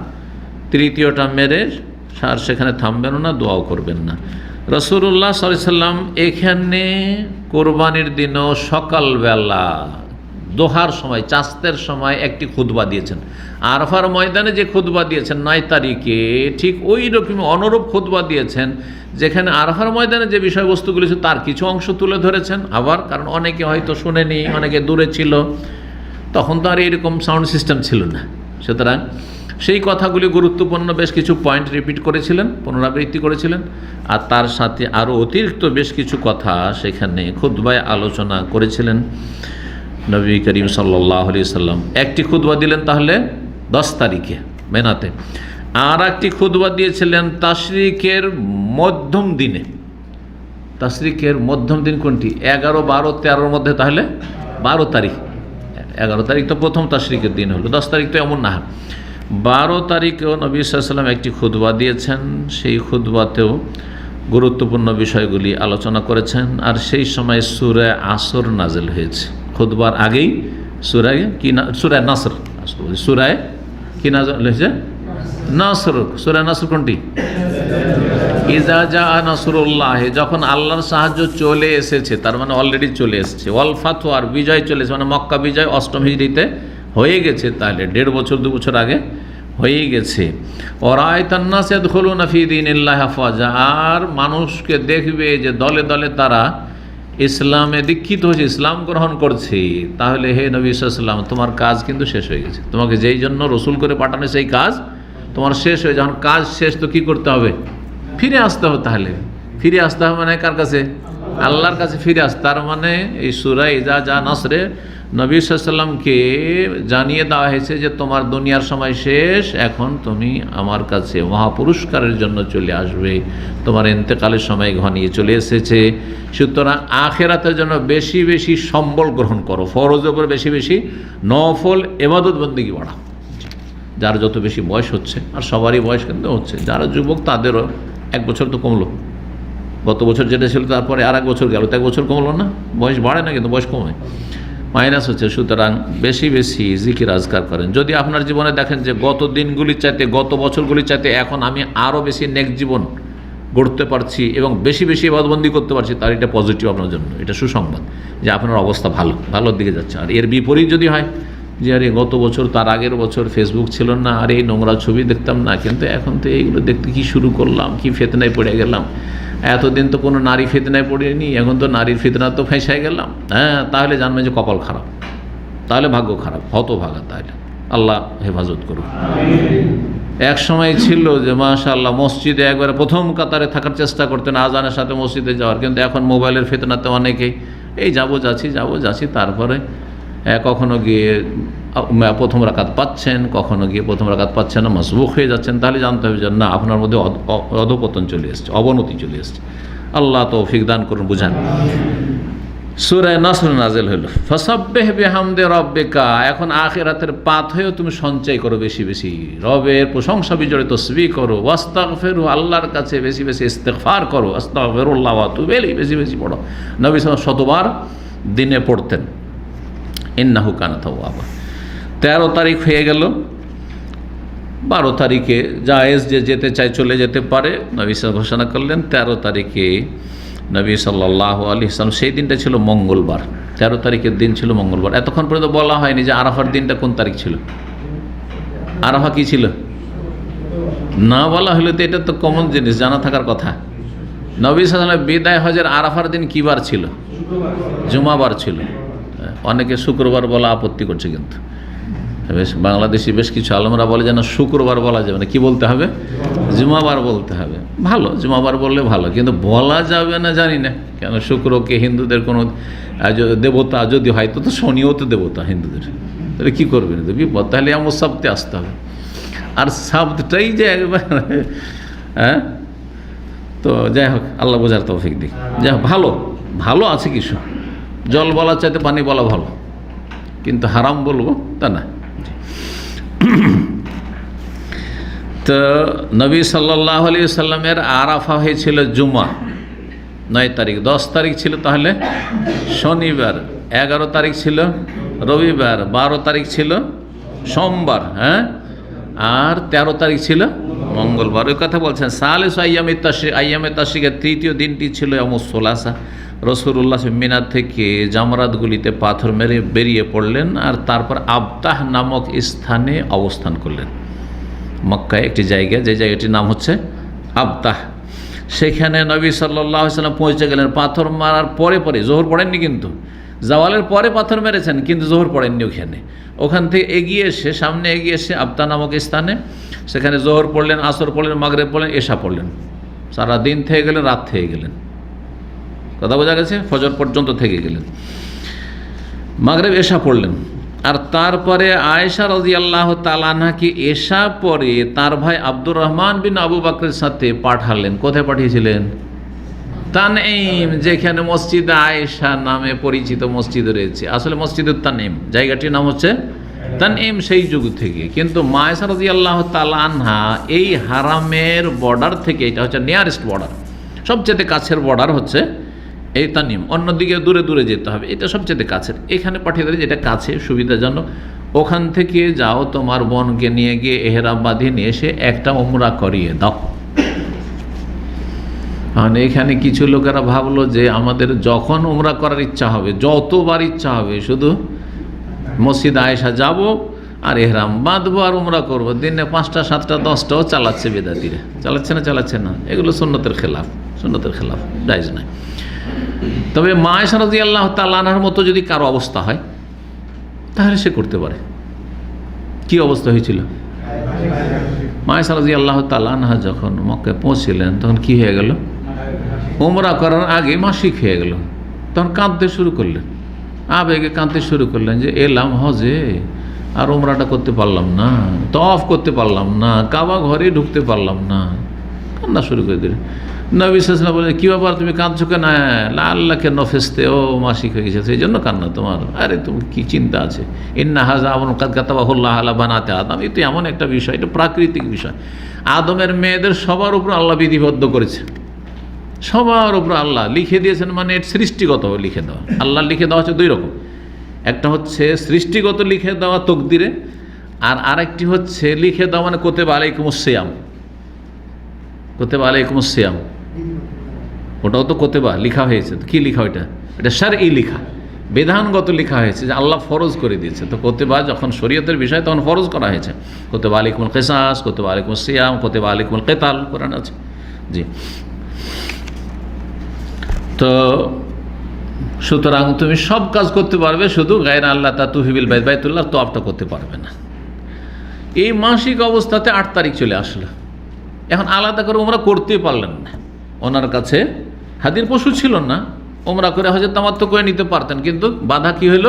তৃতীয়টা মেরে আর সেখানে থামবেন না, দোয়াও করবেন না। রাসূলুল্লাহ সাল্লাল্লাহু আলাইহি ওয়াসাল্লাম এখানে কোরবানির দিনও সকালবেলা দোহার সময়, চাস্তের সময় একটি খুতবা দিয়েছেন। আরাফার ময়দানে যে খুতবা দিয়েছেন 9 তারিখে, ঠিক ওই রকম অনুরূপ খুতবা দিয়েছেন, যেখানে আরাফার ময়দানে যে বিষয়বস্তুগুলি ছিল তার কিছু অংশ তুলে ধরেছেন। আবার কারণ অনেকে হয়তো শুনেনি, অনেকে দূরে ছিল, তখন তো আর এরকম সাউন্ড সিস্টেম ছিল না, সুতরাং সেই কথাগুলি গুরুত্বপূর্ণ বেশ কিছু পয়েন্ট রিপিট করেছিলেন, পুনরাবৃত্তি করেছিলেন। আর তার সাথে আরও অতিরিক্ত বেশ কিছু কথা সেখানে খুতবায় আলোচনা করেছিলেন নবী করিম সাল্লাল্লাহু আলাইহি ওয়াসাল্লাম। একটি খুতবা দিলেন তাহলে 10 তারিখে মেনাতে, আর একটি খুতবা দিয়েছিলেন তাশরিকের মধ্যম দিনে। তাশরিকের মধ্যম দিন কোনটি? 11, 12, 13 মধ্যে, তাহলে 12 তারিখ। 11 তারিখ তো প্রথম তাশরিকের দিন হলো, 10 তারিখ তো এমন না। 12 তারিখেও নবী সাল্লাল্লাহু আলাইহি ওয়াসাল্লাম একটি খুতবা দিয়েছেন, সেই খুতবাতেও গুরুত্বপূর্ণ বিষয়গুলি আলোচনা করেছেন। আর সেই সময় সূরা আসর নাজিল হয়েছে। খুতবার আগেই সূরা নাসর, সূরায়ে কি নাজিল হয়েছে? নাসর। সূরা নাসর কোনটি? ইজা জা নাসরুল্লাহ, যখন আল্লাহর সাহায্য চলে এসেছে, তার মানে অলরেডি চলে এসেছে। ওয়াল ফাতহু, আর বিজয় চলে এসেছে, মানে মক্কা বিজয় 8ম হিজরিতে হয়ে গেছে। তাহলে 1.5 বছর 2 বছর আগে হয়ে গেছে। ওরায়তান্নাস ইয়াদখুলুনা ফি দীনিল্লাহি আফওয়াজা, আর মানুষকে দেখবে যে দলে দলে তারা ইসলামে দীক্ষিত হয়েছে, ইসলাম গ্রহণ করছে। তাহলে হে নবী সাল্লাল্লাহু আলাইহি ওয়াসাল্লাম, তোমার কাজ কিন্তু শেষ হয়ে গেছে। তোমাকে যেই জন্য রসুল করে পাঠানো সেই কাজ তোমার শেষ হয়ে, যখন কাজ শেষ তো কী করতে হবে? ফিরে আসতে হবে। তাহলে ফিরে আসতে হবে মানে কার কাছে? আল্লাহর কাছে ফিরে আসতে। তার মানে এই সূরা ইজা জা নাসরে নবী সাল্লাল্লাহু আলাইহি ওয়াসাল্লামকে জানিয়ে দেওয়া হয়েছে যে তোমার দুনিয়ার সময় শেষ, এখন তুমি আমার কাছে মহাপুরস্কারের জন্য চলে আসবে, তোমার ইন্তেকালের সময় ঘনিয়ে চলে এসেছে। সুতরাং আখিরাতের জন্য বেশি বেশি সম্বল গ্রহণ করো, ফরজের উপর বেশি বেশি নফল ইবাদত বন্দেগী বাড়াও। যার যত বেশি বয়স হচ্ছে, আর সবারই বয়স কিন্তু হচ্ছে, যারা যুবক তাদেরও 1 বছর তো কমলো, গত বছর যেটা ছিল তারপরে আর 1 বছর গেল, তো 1 বছর কমলো না? বয়স বাড়ে না কিন্তু বয়স কমে, মাইনাস হচ্ছে। সুতরাং বেশি বেশি জিকির আজকার করেন। যদি আপনার জীবনে দেখেন যে গত দিনগুলির চাইতে, গত বছরগুলির চাইতে এখন আমি আরও বেশি নেক্সট জীবন গড়তে পারছি এবং বেশি বেশি ইবাদতবন্দি করতে পারছি, তার এটা পজিটিভ আপনার জন্য, এটা সুসংবাদ যে আপনার অবস্থা ভালোর দিকে যাচ্ছে। আর এর বিপরীত যদি হয় যে আরে গত বছর, তার আগের বছর ফেসবুক ছিল না, আর এই নোংরা ছবি দেখতাম না, কিন্তু এখন তো এইগুলো দেখতে কি শুরু করলাম, কি ফিতনায় পড়ে গেলাম, এতদিন তো কোনো নারী ফিতনায় পড়িনি, এখন তো নারীর ফিতনা তো ফেঁসে গেলাম, হ্যাঁ, তাহলে জানবেন যে কপাল খারাপ, তাহলে ভাগ্য খারাপ, হতভাগা। তাহলে আল্লাহ হেফাজত করুন। এক সময় ছিল যে মাশাআল্লাহ মসজিদে একবারে প্রথম কাতারে থাকার চেষ্টা করতেন, আজানের সাথে মসজিদে যাওয়ার, কিন্তু এখন মোবাইলের ফিতনাতে অনেকেই এই যাচ্ছি, তারপরে কখনো গিয়ে প্রথম রাকাত পাচ্ছেন, কখনো গিয়ে প্রথম রাকাত পাচ্ছেন না, মাসবুক হয়ে যাচ্ছেন। তাহলে জানতে হবে যে না, আপনার মধ্যে অধপতন চলে এসছে, অবনতি চলে এসছে। আল্লাহ তৌফিক দান করুন, বুঝান। সূরা নাসর নাযিল হলো, ফাসাব্বিহ বিহামদি রাব্বিকা। এখন আখিরাতের পাত হয়েও তুমি সঞ্চয় করো বেশি বেশি, রবের প্রশংসা বিজড়িত তাসবিহ করো, ওয়াস্তাগফিরু, আল্লাহর কাছে বেশি বেশি ইস্তিগফার করো, আস্তাগফিরুল্লাহ ওয়া আতুবু ইলাইহি, বেশি বেশি পড়ো। নবী সাল্লাল্লাহু আলাইহি ওয়াসাল্লাম 100 বার দিনে পড়তেন। ইন্নাহু কানা তাওয়াবা। 13 তারিখ হয়ে গেল, 12 তারিখে জায়েজ যে যেতে চায় চলে যেতে পারে, নবী সাল্লাল্লাহু আলাইহি ওয়াসাল্লাম ঘোষণা করলেন। 13 তারিখে নবী সাল্লাল্লাহু আলাইহি ওয়াসাল্লাম, সেই দিনটা ছিল মঙ্গলবার, 13 তারিখের দিন ছিল মঙ্গলবার। এতক্ষণ পর্যন্ত বলা হয়নি যে আরাফার দিনটা কোন তারিখ ছিল, আরাফা কি ছিল না বলা হলে তো এটা তো কমন জিনিস, জানা থাকার কথা। নবী সাল্লাল্লাহু আলাইহি ওয়াসাল্লাম বিদায় হজের আরাফার দিন কী বার ছিল? জুমাবার ছিল। অনেকে শুক্রবার বলা আপত্তি করছে, কিন্তু বেশ বাংলাদেশি বেশ কিছু আলেমরা বলে যে না, শুক্রবার বলা যাবে না, কি বলতে হবে? জুমাবার বলতে হবে। ভালো, জুমাবার বললে ভালো, কিন্তু বলা যাবে না জানি না কেন। শুক্রকে হিন্দুদের কোনো দেবতা যদি হয় তো শনিও তো দেবতা হিন্দুদের, তাহলে কী করবেন? তো বিপদ। তাহলে আমার সপ্তে আসতে হবে, আর সপ্তটাই যে একবার, হ্যাঁ। তো যাই হোক, আল্লাহ বোঝার তৌফিক দিক। যাই হোক, ভালো আছে কিছু, জল বলার চাইতে পানি বলা ভালো, কিন্তু হারাম বলবো তা না। তো নবী সাল্লাল্লাহু আলাইহি ওয়াসাল্লামের আরাফা হয়েছিল জুমা 9 তারিখ, 10 তারিখ ছিল তাহলে শনিবার, 11 তারিখ ছিল রবিবার, 12 তারিখ ছিল সোমবার, হ্যাঁ, আর 13 তারিখ ছিল মঙ্গলবার। ওই কথা বলছেন। সালিসু আইয়ামে তাশরিকের তৃতীয় দিনটি ছিল ইয়ামুস সুলাসা। রাসূলুল্লাহ মিনা থেকে জামরাতগুলিতে পাথর মেরে বেরিয়ে পড়লেন, আর তারপর আবতাহ নামক স্থানে অবস্থান করলেন। মক্কায় একটি জায়গা, যে জায়গাটির নাম হচ্ছে আবতাহ। সেখানে নবী সাল্লাল্লাহু আলাইহি ওয়াসাল্লাম পৌঁছে গেলেন। পাথর মারার পরে জোহর পড়েননি, কিন্তু জাওয়ালের পরে পাথর মেরেছেন, কিন্তু জোহর পড়েননি ওখানে। ওখান থেকে সামনে এগিয়ে এসে আবতাহ নামক স্থানে, সেখানে জোহর পড়লেন, আসর পড়লেন, মাগরিব পড়লেন, এশা পড়লেন। সারা দিন থেকে গেলেন, রাত থেকে গেলেন, কথা বোঝা গেছে? ফজর পর্যন্ত থেকে গেলেন, মাগরিব এশা পড়লেন। আর তারপরে আয়েশা রাদিয়াল্লাহু তাআলা আনহাকে এশা পরে তার ভাই আব্দুর রহমান বিন আবু বকরের সাথে পাঠালেন। কোথায় পাঠিয়েছিলেন? তানঈম, যেখানে মসজিদ আয়েশা নামে পরিচিত মসজিদ রয়েছে। আসলে মসজিদুত তানঈম, জায়গাটির নাম হচ্ছে তানঈম সেই যুগ থেকে। কিন্তু মা আয়েশা রাদিয়াল্লাহু তাআলা আনহা এই হারামের বর্ডার থেকে, এটা হচ্ছে নিয়ারেস্ট বর্ডার, সবচেয়ে কাছের বর্ডার হচ্ছে এই তানঈম। অন্যদিকে দূরে দূরে যেতে হবে, এটা সবচেয়ে কাছের। এখানে পাঠিয়ে দিলে যেটা কাছে, সুবিধাজনক, ওখান থেকে যাও, তোমার বোনকে নিয়ে গিয়ে এহরাম বাঁধিয়ে নিয়ে এসে একটা উমরা করিয়ে দাও। কারণ এখানে কিছু লোকেরা ভাবলো যে আমাদের যখন উমরা করার ইচ্ছা হবে, যতবার ইচ্ছা হবে, শুধু মসজিদ আয়েশা যাব আর এহরাম বাঁধবো আর উমরা করবো, দিনে 5টা 7টা 10টাও চালাচ্ছে বেদাতিরা। চালাচ্ছে না, এগুলো সুন্নতের খেলাফ, জায়েজ নাই। তবে মা আয়েশা রাদিয়াল্লাহু তাআলা আনহার মতো যদি কারো অবস্থা হয় তাহলে সে করতে পারে। কি অবস্থা হয়েছিল? মা আয়েশা রাদিয়াল্লাহু তাআলা আনহা যখন মক্কায় পৌঁছলেন তখন কি হয়ে গেল? উমরা করার আগে মাসিক হয়ে গেল। তখন কাঁদতে শুরু করলেন, আবেগে কাঁদতে শুরু করলেন যে এলাম হজে আর উমরাটা করতে পারলাম না, তওয়াফ করতে পারলাম না, কাবা ঘরে ঢুকতে পারলাম না, কান্না শুরু করে দিলেন। নবী সাল্লাল্লাহু আলাইহি ওয়াসাল্লাম বললেন, কী ব্যাপার তুমি কাঁদছো কেন? আল্লাহকে নফেস্তে ও মাসিক হয়ে গেছে সেই জন্য কান্না তোমার? আরে তুমি কি চিন্তা আছে? ইন্না হাযা আমরুন কাদ কাতাবাহুল্লাহু আলা বানাতি আদম। এটা এমন একটা বিষয়, এটা প্রাকৃতিক বিষয়। আদমের মেয়েদের সবার উপর আল্লাহ বিধিবদ্ধ করেছে, সবার উপর আল্লাহ লিখে দিয়েছেন। মানে সৃষ্টিগত লিখে দেওয়া, আল্লাহ লিখে দেওয়া হচ্ছে দুই রকম। একটা হচ্ছে সৃষ্টিগত লিখে দেওয়া তকদিরে, আর আরেকটি হচ্ছে লিখে দেওয়া মানে কুতিবা আলাইকুমুস সিয়াম। কুতিবা আলাইকুমুস সিয়াম ওটাও তো কুতিবা লিখা হয়েছে। তো কি লিখা? এটা শারঈ লিখা, বিধানগত লিখা হয়েছে যে আল্লাহ ফরজ করে দিয়েছে। তো কুতিবা যখন শরীয়তের বিষয় তখন ফরজ করা হয়েছে। কুতিবা আলাইকুমুল কিসাস, কুতিবা আলাইকুমুস সিয়াম, কুতিবা আলাইকুমুল কিতাল কোরআন আছে। জি, তো সুতরাং তুমি সব কাজ করতে পারবে, শুধু গায়রা আল্লাহ তাতুহিবিল বাইত, বাইতুল্লাহ তওয়াফটা করতে পারবে না। এই মাসিক অবস্থাতে 8 তারিখ চলে আসলো। এখন আলাদা করে উমরা করতে পারলেন না, ওনার কাছে হাদির পশু ছিল না, উমরা করে হজরত তামাত্তু করে নিতে পারতেন, কিন্তু বাধা কি হইল?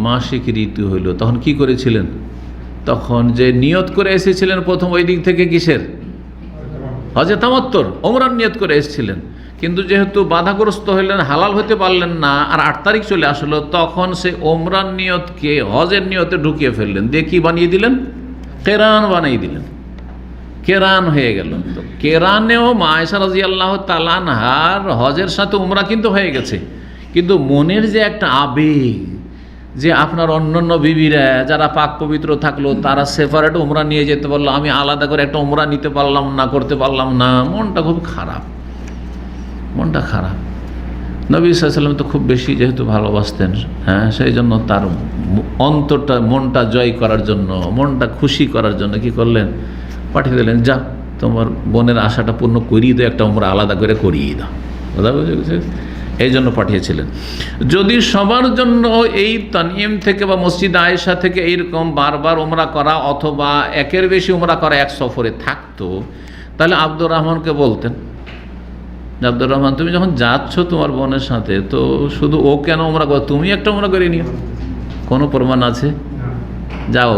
মাসিক ঋতু হইল। তখন কি করেছিলেন? তখন যে নিয়ত করে এসেছিলেন প্রথম ওই দিক থেকে কিসের? হজরত তামাত্তুর, উমরার নিয়ত করে এসেছিলেন, কিন্তু যেহেতু বাধাগ্রস্ত হইলেন, হালাল হতে পারলেন না, আর 8 তারিখ চলে আসলো, তখন সে ওমরার নিয়তকে হজের নিয়তে ঢুকিয়ে ফেললেন, দিয়ে কি বানিয়ে দিলেন? কেরান বানিয়ে দিলেন, কেরান হয়ে গেল। তো কেরানেও মা আয়েশা রাদিয়াল্লাহু তাআলা আনহার হজের সাথে উমরা কিন্তু হয়ে গেছে, কিন্তু মনের যে একটা আবেগ, যে আপনার অন্যান্য বিবিরা যারা পাক পবিত্র থাকলো তারা সেপারেট উমরা নিয়ে যেতে পারলো, আমি আলাদা করে একটা উমরা নিতে পারলাম না, করতে পারলাম না, মনটা খুব খারাপ, মনটা খারাপ। নবী সাল্লাল্লাহু আলাইহি ওয়াসাল্লাম তো খুব বেশি যেহেতু ভালোবাসতেন, হ্যাঁ, সেই জন্য তার অন্তরটা, মনটা জয় করার জন্য, মনটা খুশি করার জন্য কি করলেন? পাঠিয়ে দিলেন, যা তোমার বোনের আশাটা পূর্ণ করিয়ে দাও, একটা উমরা আলাদা করে করিয়ে দাও। কথা বুঝেছে? এই জন্য পাঠিয়েছিলেন। যদি সবার জন্য এই তানঈম থেকে বা মসজিদ আয়েশা থেকে এইরকম বারবার উমরা করা অথবা একের বেশি উমরা করা এক সফরে থাকতো, তাহলে আব্দুর রহমানকে বলতেন, আব্দুর রহমান তুমি যখন যাচ্ছ তোমার বোনের সাথে, তো শুধু ও কেন উমরা করো, তুমি একটা উমরা করে নিও। কোনো প্রমাণ আছে? যাও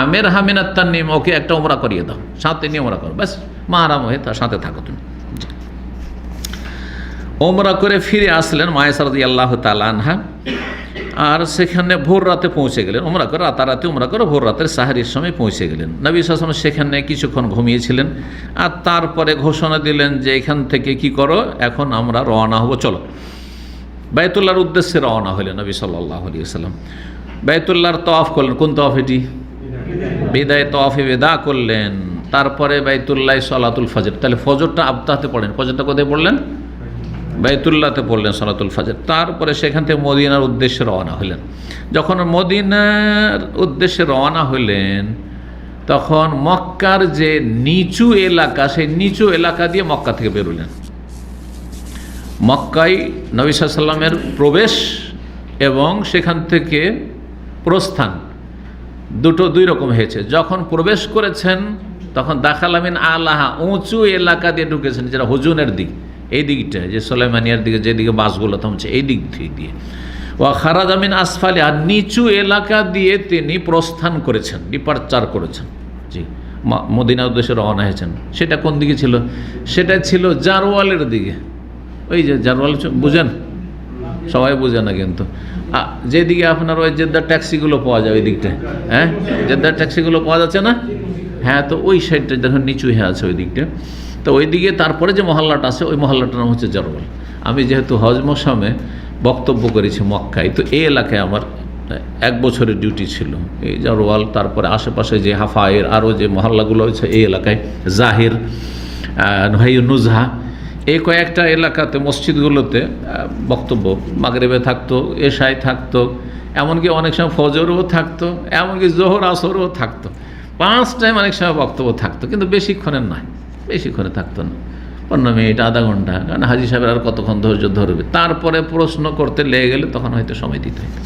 আমের হামিনাত তানঈম, ওকে একটা উমরা করিয়ে দাও, সাথে নিয়ে উমরা করো, ব্যাস মাহরাম হয়ে তার সাথে থাকো তুমি। উমরা করে ফিরে আসলেন মা আয়েশা রাদিয়াল্লাহু তাআলা আনহা, আর সেখানে ভোর রাতে পৌঁছে গেলেন। উমরা করে রাতারাতি উমরা করে ভোর রাতের সাহারির সময় পৌঁছে গেলেন। নবী সাল্লাল্লাহু আলাইহি ওয়াসাল্লাম সেখানে কিছুক্ষণ ঘুমিয়েছিলেন, আর তারপরে ঘোষণা দিলেন যে এখান থেকে কি করো, এখন আমরা রওনা হব, চলো। বাইতুল্লাহর উদ্দেশ্যে রওনা হলেন নবী সাল্লাল্লাহু আলাইহি ওয়াসাল্লাম। বাইতুল্লাহর তওয়াফ করলেন। কোন তওয়াফ এটি? বিদায় তওয়াফে বেদা করলেন। তারপরে বাইতুল্লাহ সালাতুল ফজর, তাহলে ফজরটা আবতাহাতে পড়লেন। ফজরটা কোথায় পড়লেন? বাইতুল্লাহতে পড়লেন সালাতুল ফজর। তারপরে সেখান থেকে মদিনার উদ্দেশ্যে রওনা হলেন। যখন মদিনার উদ্দেশ্যে রওনা হলেন, তখন মক্কার যে নিচু এলাকা, সেই নিচু এলাকা দিয়ে মক্কা থেকে বেরোলেন। মক্কায় নবী সাল্লাল্লাহু আলাইহি ওয়াসাল্লামের প্রবেশ এবং সেখান থেকে প্রস্থান দুই রকম হয়েছে। যখন প্রবেশ করেছেন তখন দাখালামিন আলাহা, উঁচু এলাকা দিয়ে ঢুকেছেন, যেটা হুজুনের দিক, এই দিকটা যে সুলাইমানিয়ার দিকে যেদিকে বাসগুলো থামছে এই দিক দিয়ে। ওয়া খারাজামিন আসফালি, আর নিচু এলাকা দিয়ে তিনি প্রস্থান করেছেন, ডিপারচার করেছেন। জি, মদিনার উদ্দেশ্যে রওনা হয়েছেন। সেটা কোন দিকে ছিল? সেটা ছিল জারওয়ালের দিকে। ওই যে জারওয়াল বুঝেন? সবাই বুঝে না কিন্তু, যেদিকে আপনার ওই জেদ্দার ট্যাক্সিগুলো পাওয়া যায় ওই দিকটায়, হ্যাঁ, জেদ্দার ট্যাক্সিগুলো পাওয়া যাচ্ছে না, হ্যাঁ, তো ওই সাইডটা দেখুন নিচু হয়ে আছে ওই দিকটা। তো ওই দিকে তারপরে যে মহল্লাটা আছে ওই মহল্লাটার নাম হচ্ছে জারওয়াল। আমি যেহেতু হজ মৌসুমে বক্তব্য করেছি মক্কায়, তো এই এলাকায় আমার 1 বছরের ডিউটি ছিল। এই জারওয়াল, তারপরে আশেপাশে যে হাফায়ের আরও যে মহল্লাগুলো হচ্ছে এই এলাকায়, জাহির, নুহাই নুজহা, এই কয়েকটা এলাকাতে মসজিদগুলোতে বক্তব্য মাগরিবে থাকতো, এশায় থাকতো, এমনকি অনেক সময় ফজরও থাকতো, এমনকি জোহর আসরও থাকতো। 5 টাইম অনেক সময় বক্তব্য থাকতো, কিন্তু বেশিক্ষণের নয়, বেশিক্ষণে থাকতো না, 15 মিনিট, আধা ঘন্টা। কারণ হাজি সাহেবের আর কতক্ষণ ধৈর্য ধরবে, তারপরে প্রশ্ন করতে লেগে গেলে তখন হয়তো সময় দিতে হতো।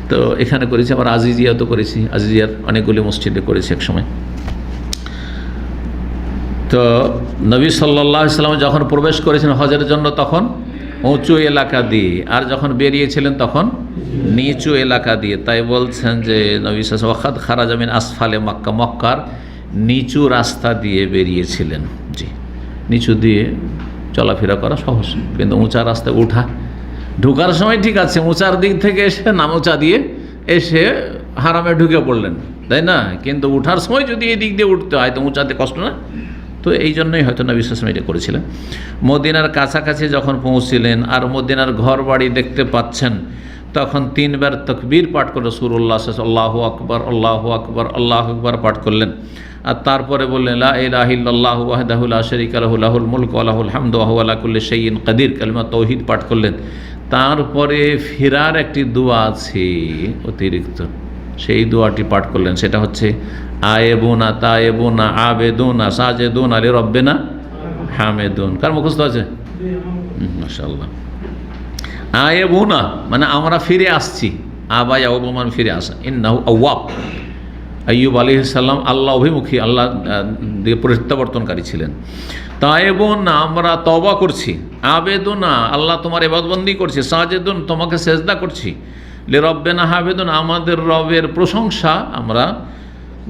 তো এখানে করেছি, আবার আজিজিয়া তো করেছি, আজিজিয়ার অনেকগুলি মসজিদে করেছি এক সময়। তো নবী সাল্লাল্লাহু আলাইহি ওয়াসাল্লাম যখন প্রবেশ করেছেন হজের জন্য তখন উঁচু এলাকা দিয়ে, আর যখন বেরিয়েছিলেন তখন নিচু এলাকা দিয়ে। তাই বলছেন যে নবী সাল্লাল্লাহু আলাইহি ওয়াসাল্লাম খারাজা মিন আসফালে মক্কা, মক্কার নিচু রাস্তা দিয়ে বেরিয়েছিলেন। জি, নিচু দিয়ে চলাফেরা করা সহজ, কিন্তু উঁচা রাস্তায় উঠা, ঢোকার সময় ঠিক আছে, উঁচার দিক থেকে এসে উঁচা দিয়ে এসে হারামে ঢুকে পড়লেন, তাই না? কিন্তু উঠার সময় যদি এই দিক দিয়ে উঠতে হয় তো উঁচাতে কষ্ট না? তো এই জন্যই হয়তো নবী সাল্লাল্লাহু আলাইহি ওয়াসাল্লাম এটা করেছিলেন। মদিনার কাছাকাছি যখন পৌঁছছিলেন আর মদিনার ঘর বাড়ি দেখতে পাচ্ছেন, তখন 3 বার তাকবীর পাঠ করে রাসূলুল্লাহ সাল্লাল্লাহু আলাইহি ওয়াসাল্লাম আল্লাহু আকবার, আল্লাহু আকবার, আল্লাহু আকবার পাঠ করলেন। আর তারপরে বললেন লা ইলাহা ইল্লাল্লাহু ওয়াহদাহু লা শারীকা লাহু লাহুল মুলকু ওয়া লাহুল হামদু ওয়া হুয়া আলা কুল্লি শাইইন কাদির, কালিমা তাওহীদ পাঠ করলেন। তারপরে ফেরার একটি দোয়া আছে অতিরিক্ত, সেই দোয়াটি পাঠ করলেন। সেটা হচ্ছে আয়েবুনা তায়েবুনা আবেদুনা সাজেদুনা লিরাব্বিনা হামিদুন। কার মুখস্থ আছে? মাশাআল্লাহ। আয়েবুনা মানে আমরা ফিরে আসছি, আবা ইয়াউবু মানে ফিরে আসা, ইন্নাহু আওয়াব। আইয়ুব আলাইহিস সালাম আল্লাহ অভিমুখী, আল্লাহ দিয়ে প্রত্যাবর্তনকারী ছিলেন। তায়েবুনা আমরা তওবা করছি, আবেদুনা আল্লাহ তোমার ইবাদতবন্দি করছি, সাজেদুন তোমাকে সেজদা করছি, লিরাব্বিনা হামিদুন আমাদের রবের প্রশংসা আমরা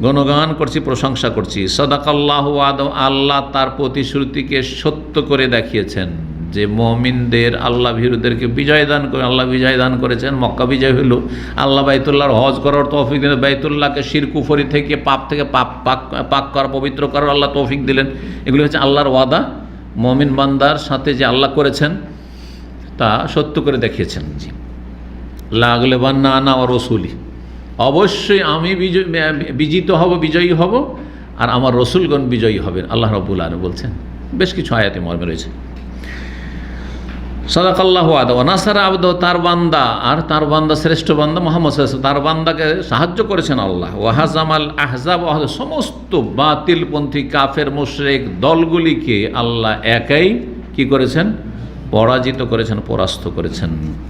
গুণগান করছি, প্রশংসা করছি। সাদাকাল্লাহু ওয়াদা আল্লাহ তার প্রতিশ্রুতিকে সত্য করে দেখিয়েছেন যে মুমিনদের আল্লাহ ভীরুদেরকে বিজয় দান করে, আল্লাহ বিজয় দান করেছেন। মক্কা বিজয় হইল, আল্লাহ বাইতুল্লাহর হজ করার তৌফিক দিলেন, বাইতুল্লাহকে শিরক কুফরি থেকে পাপ পাক করা, পবিত্র করার আল্লাহ তৌফিক দিলেন। এগুলি হচ্ছে আল্লাহর ওয়াদা, মুমিন বান্দার সাথে যে আল্লাহ করেছেন তা সত্য করে দেখিয়েছেন। জি, লাগলেবান্না আনা ওয়া রাসূলি, অবশ্যই আমি বিজিত হব, বিজয়ী হব, আর আমার রসুলগণ বিজয়ী হবেন, আল্লাহ রাব্বুল আলামিন বলছেন। বেশ কিছু আয়াতে মর্মে রয়েছে। সাদাকাল্লাহু ওয়াদা ওয়া নাসারা আবদাহু, তার বান্দা, আর তার বান্দা শ্রেষ্ঠ বান্দা মুহাম্মদ সাল্লাল্লাহু আলাইহি ওয়াসাল্লাম, তার বান্দাকে সাহায্য করেছেন আল্লাহ। ওয়া হাজামাল আহজাব, সমস্ত বাতিলপন্থী কাফের মুশরিক দলগুলিকে আল্লাহ একাই কি করেছেন? পরাজিত করেছেন, পরাস্ত করেছেন।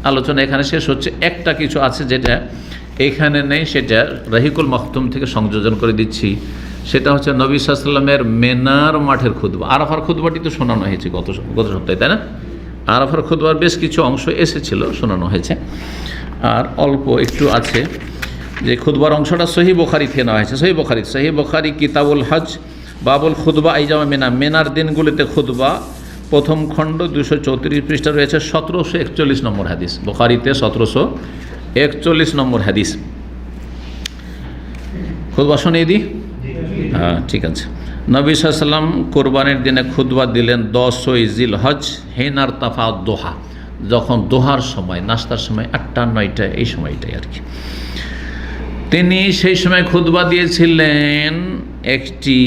আলোচনা এখানে শেষ হচ্ছে। একটা কিছু আছে যেটা এখানে নেই, সেটা রাহিকুল মাখতুম থেকে সংযোজন করে দিচ্ছি। সেটা হচ্ছে নবী সাল্লাল্লাহু আলাইহি ওয়াসাল্লামের মেনার মাঠের খুতবা। আরাফার খুতবাটি তো শোনানো হয়েছে গত সপ্তাহে, তাই না? আরাফার খুতবার বেশ কিছু অংশ এসেছিল, শোনানো হয়েছে। আর অল্প একটু আছে যে খুতবার অংশটা সহিহ বুখারী থেকে নেওয়া হয়েছে। সহিহ বুখারী কিতাবুল হজ বাবুল খুতবা আইয়ামে মিনা, মেনার দিনগুলিতে খুতবা, প্রথম খণ্ড 234 পৃষ্ঠা রয়েছে 1741 নম্বর হাদিস। বুখারীতে 1741 নম্বর হাদিস। খুতবা শুনিয়ে দিই? হ্যাঁ, ঠিক আছে। নবী সাল্লাল্লাহু আলাইহি ওয়াসাল্লাম কোরবানির দিনে খুতবা দিলেন 10ই জিলহজ হিনার তাফা দোহা, যখন দোহার সময়, নাস্তার সময় 8টা 9টা এই সময়টাই আর কি। তিনি সেই সময় খুতবা দিয়েছিলেন একটি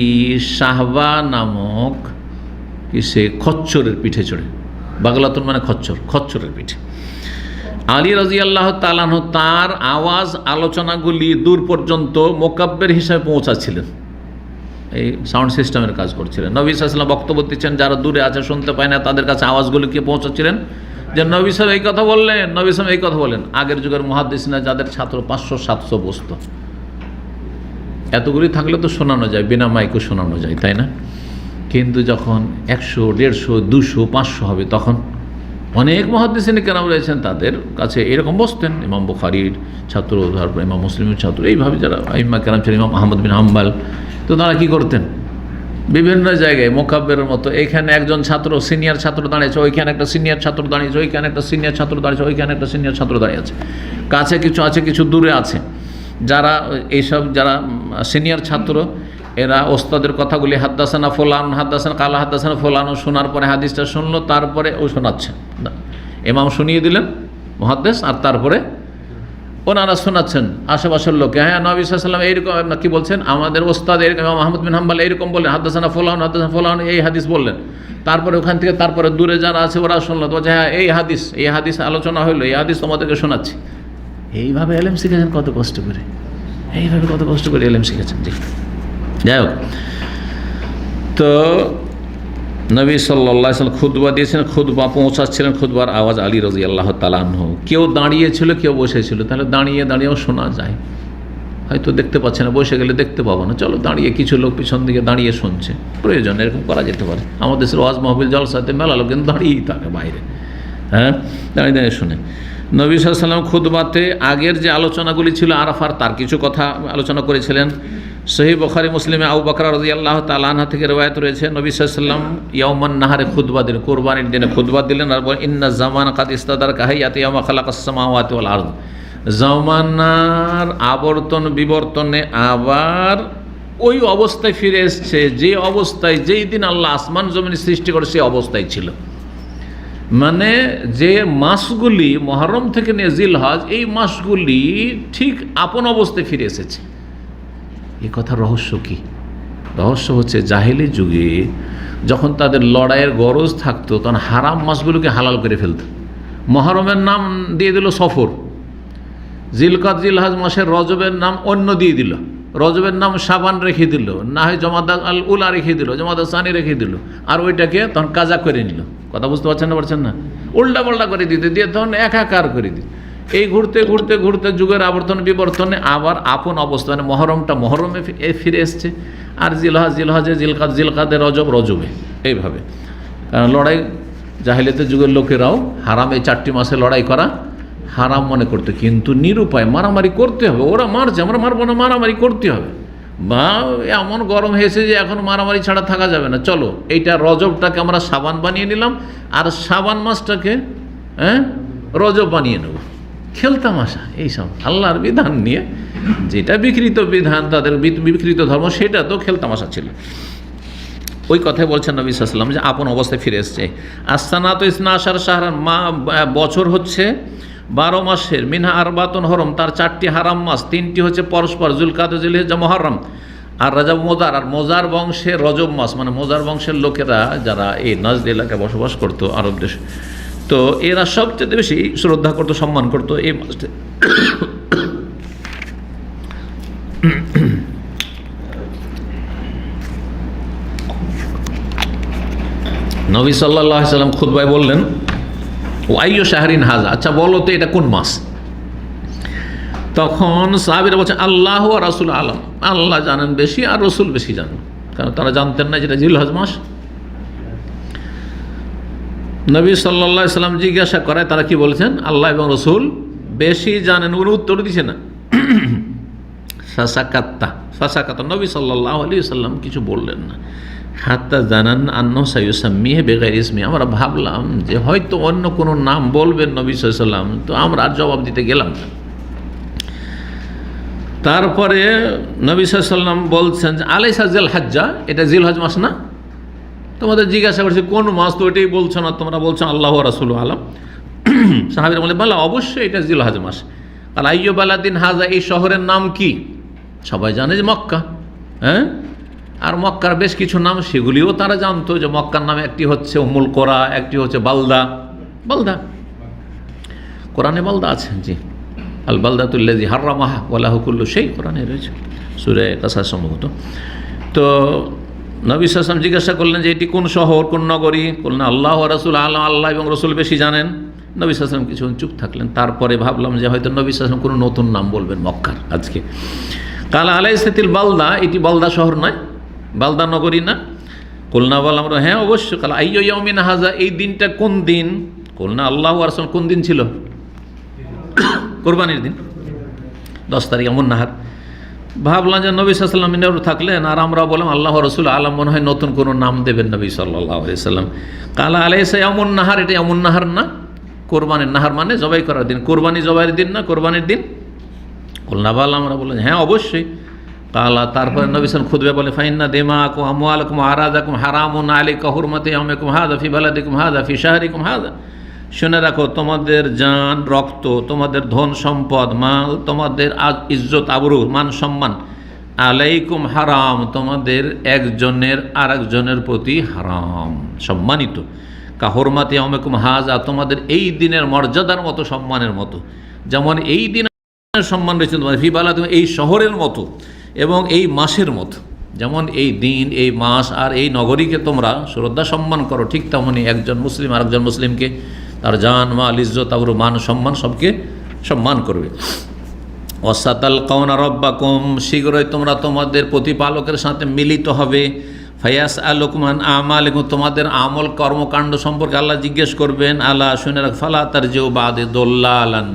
শাহবা নামক সে খচ্চরের পিঠে চড়ে। বাগলাতুন মানে খচ্চরের পিঠে। আলী রাদিয়াল্লাহু তাআলা আনহু তার আওয়াজ আলোচনাগুলি দূর পর্যন্ত মোকাব্বের হিসাবে পৌঁছাচ্ছিলেন, এই সাউন্ড সিস্টেমের কাজ করছিলেন। নবী সাল্লাল্লাহু আলাইহি ওয়াসাল্লাম বক্তব্য দিচ্ছেন, যারা দূরে আছে শুনতে পায় না তাদের কাছে আওয়াজগুলিকে পৌঁছাচ্ছিলেন, যে নবী সাহেব এই কথা বললেন, নবী সাহেব এই কথা বলেন। আগের যুগের মুহাদ্দিসিনা যাদের ছাত্র 500-700 বসতো, এতগুলি থাকলে তো শোনানো যায়, বিনা মাইকে শোনানো যায়, তাই না? কিন্তু যখন 100, 150, 200, 500 হবে, তখন অনেক মুহাদ্দিসিনে কেরাম রয়েছেন, তাদের কাছে এরকম বসতেন। ইমাম বুখারীর ছাত্র, তারপর ইমাম মুসলিমের ছাত্র, এইভাবে যারা আইম্মা কেরাম ছিলেন, ইমাম আহমদ বিন হাম্বল, তো তারা কী করতেন? বিভিন্ন জায়গায় মোকাব্বেরের মতো, এখানে একজন ছাত্র, সিনিয়র ছাত্র দাঁড়িয়েছে, ওইখানে একটা সিনিয়র ছাত্র দাঁড়িয়েছে, ওইখানে একটা সিনিয়র ছাত্র দাঁড়িয়েছে, ওইখানে একটা সিনিয়র ছাত্র দাঁড়িয়ে আছে, কাছে কিছু আছে, কিছু দূরে আছে। যারা এইসব যারা সিনিয়র ছাত্র, এরা ওস্তাদের কথাগুলি হাদ্দাসানা ফলান, হাদ্দাসানা কালা, হাদ্দাসানা ফলানো শোনার পরে হাদিসটা শুনলো, তারপরে ও শোনাচ্ছে, ইমাম শুনিয়ে দিলেন মুহাদ্দিস, আর তারপরে ওনারা শোনাচ্ছেন আশেপাশের লোকে। হ্যাঁ, নবী সাল্লাল্লাহু আলাইহি ওয়াসাল্লাম এইরকম কি বলছেন, আমাদের ওস্তাদ এরকম, ইমাম আহমদ বিন হাম্বল এইরকম বললেন, হাদ্দাসানা ফলান, হাদ্দাসানা ফলান, এই হাদিস বললেন। তারপরে ওখান থেকে তারপরে দূরে যারা আছে ওরা শুনলো, তো বলছে হ্যাঁ এই হাদিস আলোচনা হইলো, এই হাদিস তোমাদেরকে শোনাচ্ছি। এইভাবে এলেম শিখেছেন কত কষ্ট করে, এইভাবে কত কষ্ট করে এলেম শিখেছেন। জি, যাই হোক, তো নবী সাল্লাল্লাহু আলাইহি ওয়াসাল্লাম খুতবা দিয়েছেন, খুতবা পৌঁছাচ্ছিলেন, খুতবার আওয়াজ আলী রাদিয়াল্লাহু তাআলা আনহু। কেউ দাঁড়িয়েছিল, কেউ বসেছিল, তাহলে দাঁড়িয়েও শোনা যায়। হয়তো দেখতে পাচ্ছে না, বসে গেলে দেখতে পাবো না, চলো দাঁড়িয়ে, কিছু লোক পিছন দিকে দাঁড়িয়ে শুনছে, প্রয়োজন এরকম করা যেতে পারে। আমাদের দেশের ওয়াজ মাহফিল জলসাতে মেলা লোক কিন্তু দাঁড়িয়েই থাকে বাইরে, হ্যাঁ, দাঁড়িয়ে শুনে। নবী সাল্লাল্লাহু আলাইহি ওয়াসাল্লাম খুতবাতে আগের যে আলোচনাগুলি ছিল আরাফার, তার কিছু কথা আলোচনা করেছিলেন। সহিহ বুখারী মুসলিমে আবু বকর রাদিয়াল্লাহু তাআলা আনহু থেকে রওয়ায়াত রয়েছে, নবী সাল্লাল্লাহু আলাইহি ওয়াসাল্লাম ইয়াউমান নাহারে খুতবা দিলেন, কুরবানির দিনে খুতবা দিলেন, আর বলেন ইন্না জামানা কাদ ইস্তাদারকা হাইয়াতি ইয়ামা খালাকাস সামাওয়াতি ওয়াল আরদ। জামানার আবর্তন বিবর্তনে আবার ওই অবস্থায় ফিরে এসছে যে অবস্থায় যেই দিন আল্লাহ আসমান জমিন সৃষ্টি করে সেই অবস্থায় ছিল। মানে যে মাসগুলি মুহররম থেকে নিয়ে জিলহজ, এই মাসগুলি ঠিক আপন অবস্থায় ফিরে এসেছে। এই কথার রহস্য কি? রহস্য হচ্ছে জাহেলি যুগে যখন তাদের লড়াইয়ের গরজ থাকতো, তখন হারাম মাসগুলোকে হালাল করে ফেলত। মুহররমের নাম দিয়ে দিল সফর, জিলকাদ জিলহজ মাসের রজবের নাম অন্য দিয়ে দিল, রজবের নাম শাবান রেখে দিল, না হয় জমাদা আল উলা রেখে দিল, জমাদা সানি রেখে দিল, আর ওইটাকে তখন কাজা করে নিল। কথা বুঝতে পারছেন না? উল্টা পাল্টা করে দিতে দিয়ে তখন একাকার করে দিত। এই ঘুরতে ঘুরতে ঘুরতে যুগের আবর্তন বিবর্তনে আবার আপন অবস্থা, মানে মহরমে ফিরে এসছে, আর জিলহজে জিলকাদে রজবে, এইভাবে। কারণ লড়াই জাহেলিয়াতের যুগের লোকেরাও হারাম, এই 4টি মাসে লড়াই করা হারাম মনে করতে, কিন্তু নিরুপায় মারামারি করতে হবে। ওরা মারছে, আমরা মারবো না, মারামারি করতে হবে। বা এমন গরম হয়েছে যে এখন মারামারি ছাড়া থাকা যাবে না, চলো এইটা রজবটাকে আমরা সাবান বানিয়ে নিলাম, আর সাবান মাসটাকে রজব বানিয়ে নেব। খেলতামাশা, এইসব আল্লাহর বিধান নিয়ে, যেটা বিকৃত বিধান, তাদের বিকৃত ধর্ম, সেটা তো খেলতামাশা ছিল। ওই কথাই বলছেন নবী সাল্লাল্লাহু আলাইহি ওয়াসাল্লাম যে আপন অবস্থায় ফিরে এসছে। আস-সানাতু ইসনা আশারা শাহরান, বছর হচ্ছে 12 মাসের, মিনহা আরবাতুন হরম, তার 4টি হারাম মাস, 3টি হচ্ছে পরস্পর, যুলকাদ জিলহিজ্জা মুহররম, আর রজব মোজার। আর মোজার বংশের রজব মাস, মানে মোজার বংশের লোকেরা যারা এই নাজদ এলাকায় বসবাস করতো আরব দেশে, তো এরা সবচেয়ে বেশি শ্রদ্ধা করতো, সম্মান করতো এই মাসটা। নবী সাল্লাল্লাহু আলাইহি ওয়াসাল্লাম খুতবায় বললেন, ওয়াইয়ু শাহরিন হাজা, আচ্ছা বলো তো এটা কোন মাস? তখন সাহাবীরা বলছেন আল্লাহ ওয়া রাসূল আলাম, আল্লাহ জানেন বেশি আর রসুল বেশি জানেন, কারণ তারা জানতেন না যেটা জিলহজ মাস। নবী সাল্লাল্লাহু আলাইহি ওয়াসাল্লাম জিজ্ঞাসা করায় তারা কি বলেছেন? আল্লাহ এবং রসুল বেশি জানেন। উনি উত্তর দিছে না, ফাসাকাত্তা, নবী সাল্লাল্লাহু আলাইহি ওয়াসাল্লাম কিছু বললেন না। হাত্তা জানান আন্নাহু সায়ুসাম্মিহি বিগাইরি ইসমি, আমরা ভাবলাম যে হয়তো অন্য কোনো নাম বলবেন নবী সাল্লাল্লাহু আলাইহি ওয়াসাল্লাম, তো আমরা আর জবাব দিতে গেলাম না। তারপরে নবী সাল্লাল্লাহু আলাইহি ওয়াসাল্লাম বলছেন যে আলাইসা জিল হজ্জা, এটা জিলহজ মাস না? তোমাদের জিজ্ঞাসা করছে কোন মাস, তো এটাই বলছো না, তোমরা বলছো আল্লাহ ওয়া রাসূলু আলাম। সাহাবীরা বলে বলা অবশ্যই এটা জিলহজ মাস। আর আইয়ু বালাদিন হাজা, এই শহরের নাম কি? সবাই জানে যে মক্কা, হ্যাঁ, আর মক্কার বেশ কিছু নাম সেগুলিও তারা জানতো, যে মক্কার নামে একটি হচ্ছে উম্মুল কোরা, একটি হচ্ছে বালদা। কোরআনে বালদা আছে, জি, আল বালদাতুল্লাযী হাররামাহা ওয়া লাহু কুল্লু শাই, কোরআনে রয়েছে, সূরা কাসাস সম্ভবত। তো নবী সাল্লাল্লাহু আলাইহি ওয়াসাল্লাম জিজ্ঞাসা করলেন যে এটি কোন শহর, কোন নগরী? বললেন আল্লাহ ওয়া রাসূল আলাম, আল্লাহ এবং রসুল বেশি জানেন। নবী সাল্লাল্লাহু আলাইহি ওয়াসাল্লাম কিছুক্ষণ চুপ থাকলেন। তারপরে ভাবলাম যে হয়তো নবী সাল্লাল্লাহু আলাইহি ওয়াসাল্লাম কোনো নতুন নাম বলবেন মক্কার আজকে। কালা আলাইসাতিল বালদা, এটি বালদা শহর নয়, বালদা নগরী না? কুলনা, বললাম আমরা হ্যাঁ অবশ্যই। কালা আইয়ু ইয়াউমিন হাজা, এই দিনটা কোন দিন? কুলনা আল্লাহ ওয়া রাসূল, কোন দিন ছিল? কোরবানির দিন, 10 তারিখ এমন নাহার। ভাবলাম যে নবী সাল্লাল্লাহু আলাইহি ওয়াসাল্লাম থাকলেন, আর আমরা বললাম আল্লাহ রাসূল আলাম, মনে হয় নতুন কোনো নাম দেবেন নবী সাল্লাল্লাহু আলাইহি ওয়াসাল্লাম। কালা আলাইসা ইয়াউমুন নাহার, এটা ইয়াউমুন নাহার না? কোরবানির নাহার মানে জবাই করার দিন, কোরবানি জবাইয়ের দিন না, কোরবানির দিন। কুলনা, বললাম আমরা, বললেন হ্যাঁ অবশ্যই। কালা, তারপরে নবী সাল্লাল্লাহু আলাইহি ওয়াসাল্লাম খুতবা বলে ফাইন্না দিমাকুম আমওয়ালাকুম আরাদাকুম হারামুন আলাইকা হুরমাতি ইয়াউমিকুম হাযা ফি বালাদিকুম হাযা ফি শাহরিকুম হাযা, শুনে রাখো তোমাদের জান, রক্ত, তোমাদের ধন সম্পদ, মাল, তোমাদের ইজ্জত আবরু, মান সম্মান, আলাইকুম হারাম, তোমাদের একজনের আর একজনের প্রতি হারাম, সম্মানিত। কাহরমাতি ইয়াউমিকুম হাযা, তোমাদের এই দিনের মর্যাদার মতো, সম্মানের মতো। যেমন এই দিনের সম্মান রয়েছে তোমাদের ফি বালাদিকুম, এই শহরের মতো এবং এই মাসের মতো। যেমন এই দিন, এই মাস আর এই নগরীকে তোমরা শ্রদ্ধা সম্মান করো, ঠিক তেমনই একজন মুসলিম আর একজন মুসলিমকে তার জান, মাল, ইজ্জত, আবরু, মান, সম্মান সবকে সম্মান করবে। ওয়াসাতালকাউনা রাব্বাকুম, শীঘ্রই তোমরা তোমাদের প্রতিপালকের সাথে মিলিত হবে। ফায়াসআলুকুম আন আমালিকুম, তোমাদের আমল কর্মকাণ্ড সম্পর্কে আল্লাহ জিজ্ঞেস করবেন। আলা, শুনে রাখ, ফালা তারজিউ বাদে দল্লালান,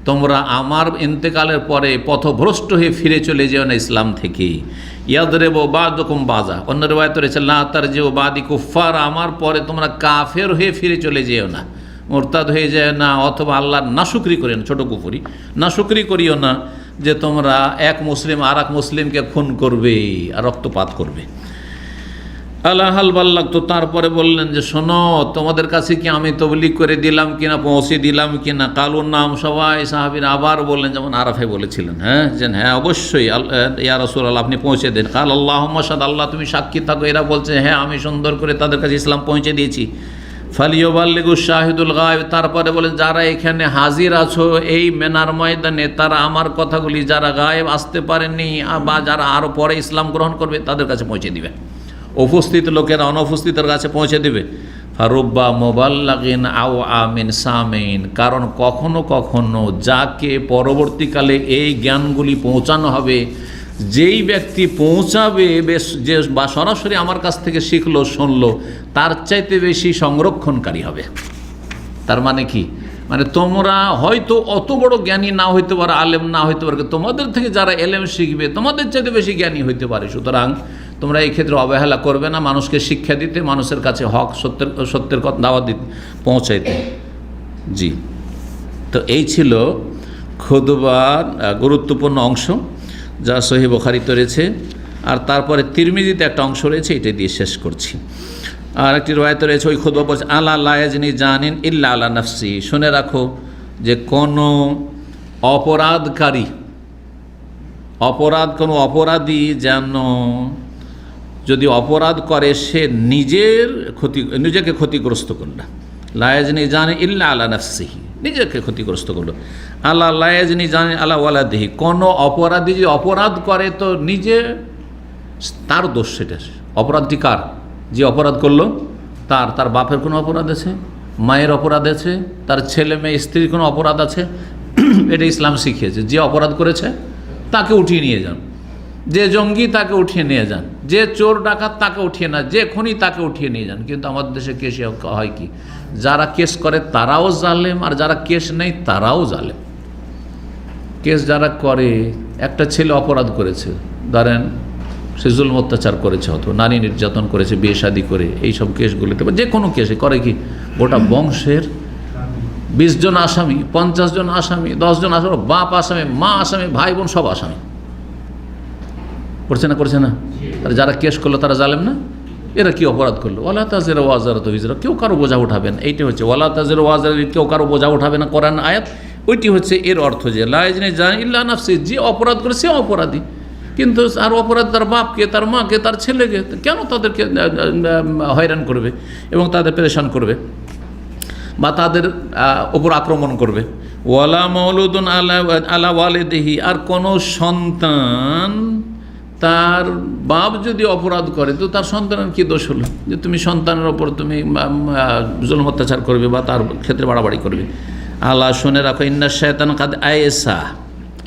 তোমরা আমার ইন্তেকালের পরে পথভ্রষ্ট হয়ে ফিরে চলে যেও না ইসলাম থেকে। ইয়াদরিবু বা'দুকুম বাযা, অন্য রিওয়ায়াতে রয়েছে লা তারজিউ বাদি কুফার, আমার পরে তোমরা কাফের হয়ে ফিরে চলে যেও না, মুরতাদ হয়ে যায় না, অথবা আল্লাহর নাশুকরি করিও না, ছোটো কুফরি নাশুকরি করিও না, যে তোমরা এক মুসলিম আর এক মুসলিমকে খুন করবে আর রক্তপাত করবে। আল্লাহ হাল বাল্লাক, তো তারপরে বললেন যে শোনো, তোমাদের কাছে কি আমি তবলিগ করে দিলাম কিনা, পৌঁছে দিলাম কিনা? কালুর নাম, সবাই সাহাবীরা আবার বললেন, যেমন আরাফে বলেছিলেন, হ্যাঁ, যে হ্যাঁ অবশ্যই ইয়া রাসূলুল্লাহ, আপনি পৌঁছে দেন। কাল আল্লাহুম্মা শাহাদ, আল্লাহ তুমি সাক্ষী থাকো। এরা বলছে হ্যাঁ আমি সুন্দর করে তাদের কাছে ইসলাম পৌঁছে দিয়েছি। ফালিয়ুবাল্লিগু শাহিদুল গায়ব, তারপরে বলেন যারা এখানে হাজির আছো এই মেনার ময়দানে, তারা আমার কথাগুলি যারা গায়েব আসতে পারেননি বা যারা আরও পরে ইসলাম গ্রহণ করবে তাদের কাছে পৌঁছে দিবে। উপস্থিত লোকেরা অনুপস্থিতের কাছে পৌঁছে দেবে। ফারুব্বা মোবাল্লাগিন আও আমিন সামিন, কারণ কখনো কখনো যাকে পরবর্তীকালে এই জ্ঞানগুলি পৌঁছানো হবে, যেই ব্যক্তি পৌঁছাবে বেশ, যে বা সরাসরি আমার কাছ থেকে শিখলো শুনলো, তার চাইতে বেশি সংরক্ষণকারী হবে। তার মানে কি? মানে তোমরা হয়তো অত বড় জ্ঞানী না হইতে পারো, আলেম না হইতে পারো, তোমাদের থেকে যারা এলেম শিখবে তোমাদের চাইতে বেশি জ্ঞানী হইতে পারে। সুতরাং তোমরা এই ক্ষেত্রে অবহেলা করবে না, মানুষকে শিক্ষা দিতে, মানুষের কাছে হক সত্যের দাওয়াত দিতে, পৌঁছাইতে। জি, তো এই ছিল খুতবার গুরুত্বপূর্ণ অংশ, যা সহিহ বুখারীতে রয়েছে। আর তারপরে তিরমিজিতে একটা অংশ রয়েছে, এটা দিয়ে শেষ করছি। আর একটি রওয়ায়াতে রয়েছে, ওই খুতবা পড়ছে, আলা লা ইয়াজনি জানিন ইল্লা আলা নাফসি, শুনে রাখো যে কোনো অপরাধকারী, কোনো অপরাধী যেন যদি অপরাধ করে সে নিজেকে ক্ষতিগ্রস্ত করল। লা ইয়াজনি জানিন ইল্লা আলা নাফসিহি, নিজেকে ক্ষতিগ্রস্ত করলো। আল্লাহ লা ইয়াজনি জানিন আলা ওয়ালাদিহি, কোনো অপরাধী যদি অপরাধ করে তো নিজে, তার দোষ সেটা। অপরাধটি কার? যে অপরাধ করলো তার বাপের কোনো অপরাধ আছে, মায়ের অপরাধ আছে, তার ছেলে মেয়ে স্ত্রীর কোনো অপরাধ আছে। এটা ইসলাম শিখিয়েছে, যে অপরাধ করেছে তাকে উঠিয়ে নিয়ে যান, যে জঙ্গি তাকে উঠিয়ে নিয়ে যান, যে চোর ডাকাত তাকে উঠিয়ে না, যে খুনি তাকে উঠিয়ে নিয়ে যান। কিন্তু আমাদের দেশে কেসে হয় কি, যারা কেস করে তারাও জালেম, আর যারা কেস নেই তারাও জালেম। কেস যারা করে, একটা ছেলে অপরাধ করেছে, ধরেন সে জুলম অত্যাচার করেছে, অথবা নারী নির্যাতন করেছে বিয়ে শাদী করে, এইসব কেসগুলিতে বা যে কোনো কেসে করে কি, গোটা বংশের 20 জন আসামি, 50 জন আসামি, 10 জন আসামি, বাপ আসামি, মা আসামি, ভাই বোন সব আসামি। করছে না? আর যারা কেস করলো তারা জালেম না? এরা কি অপরাধ করলো? ওয়ালা তাজিরু ওয়াজিরাতুন বিজরা, কেউ কারো বোঝা উঠাবে না। এইটি হচ্ছে ওয়ালা তাজিরু ওয়াজিরাতুন, কেউ কারো বোঝা উঠাবে না, কোরআন আয়াত। ওইটি হচ্ছে এর অর্থ, যে লা ইয়াজনি জানিন ইল্লা নাফসি, যে অপরাধ করে সে অপরাধী। কিন্তু আর অপরাধ তার বাপকে, তার মাকে, তার ছেলেকে, কেন তাদেরকে হয়রান করবে এবং তাদের পেরেশান করবে বা তাদের ওপর আক্রমণ করবে? ওয়ালা মাউলুদুন আলা ওয়ালিদিহি, আর কোনো সন্তান তার বাপ যদি অপরাধ করে তো তার সন্তানের কি দোষ হলো যে তুমি সন্তানের ওপর তুমি জুলম অত্যাচার করবে বা তার ক্ষেত্রে বাড়াবাড়ি করবে? আল্লাহ শুনে রাখো, ইন্না শায়তান কাদ আয়েসা,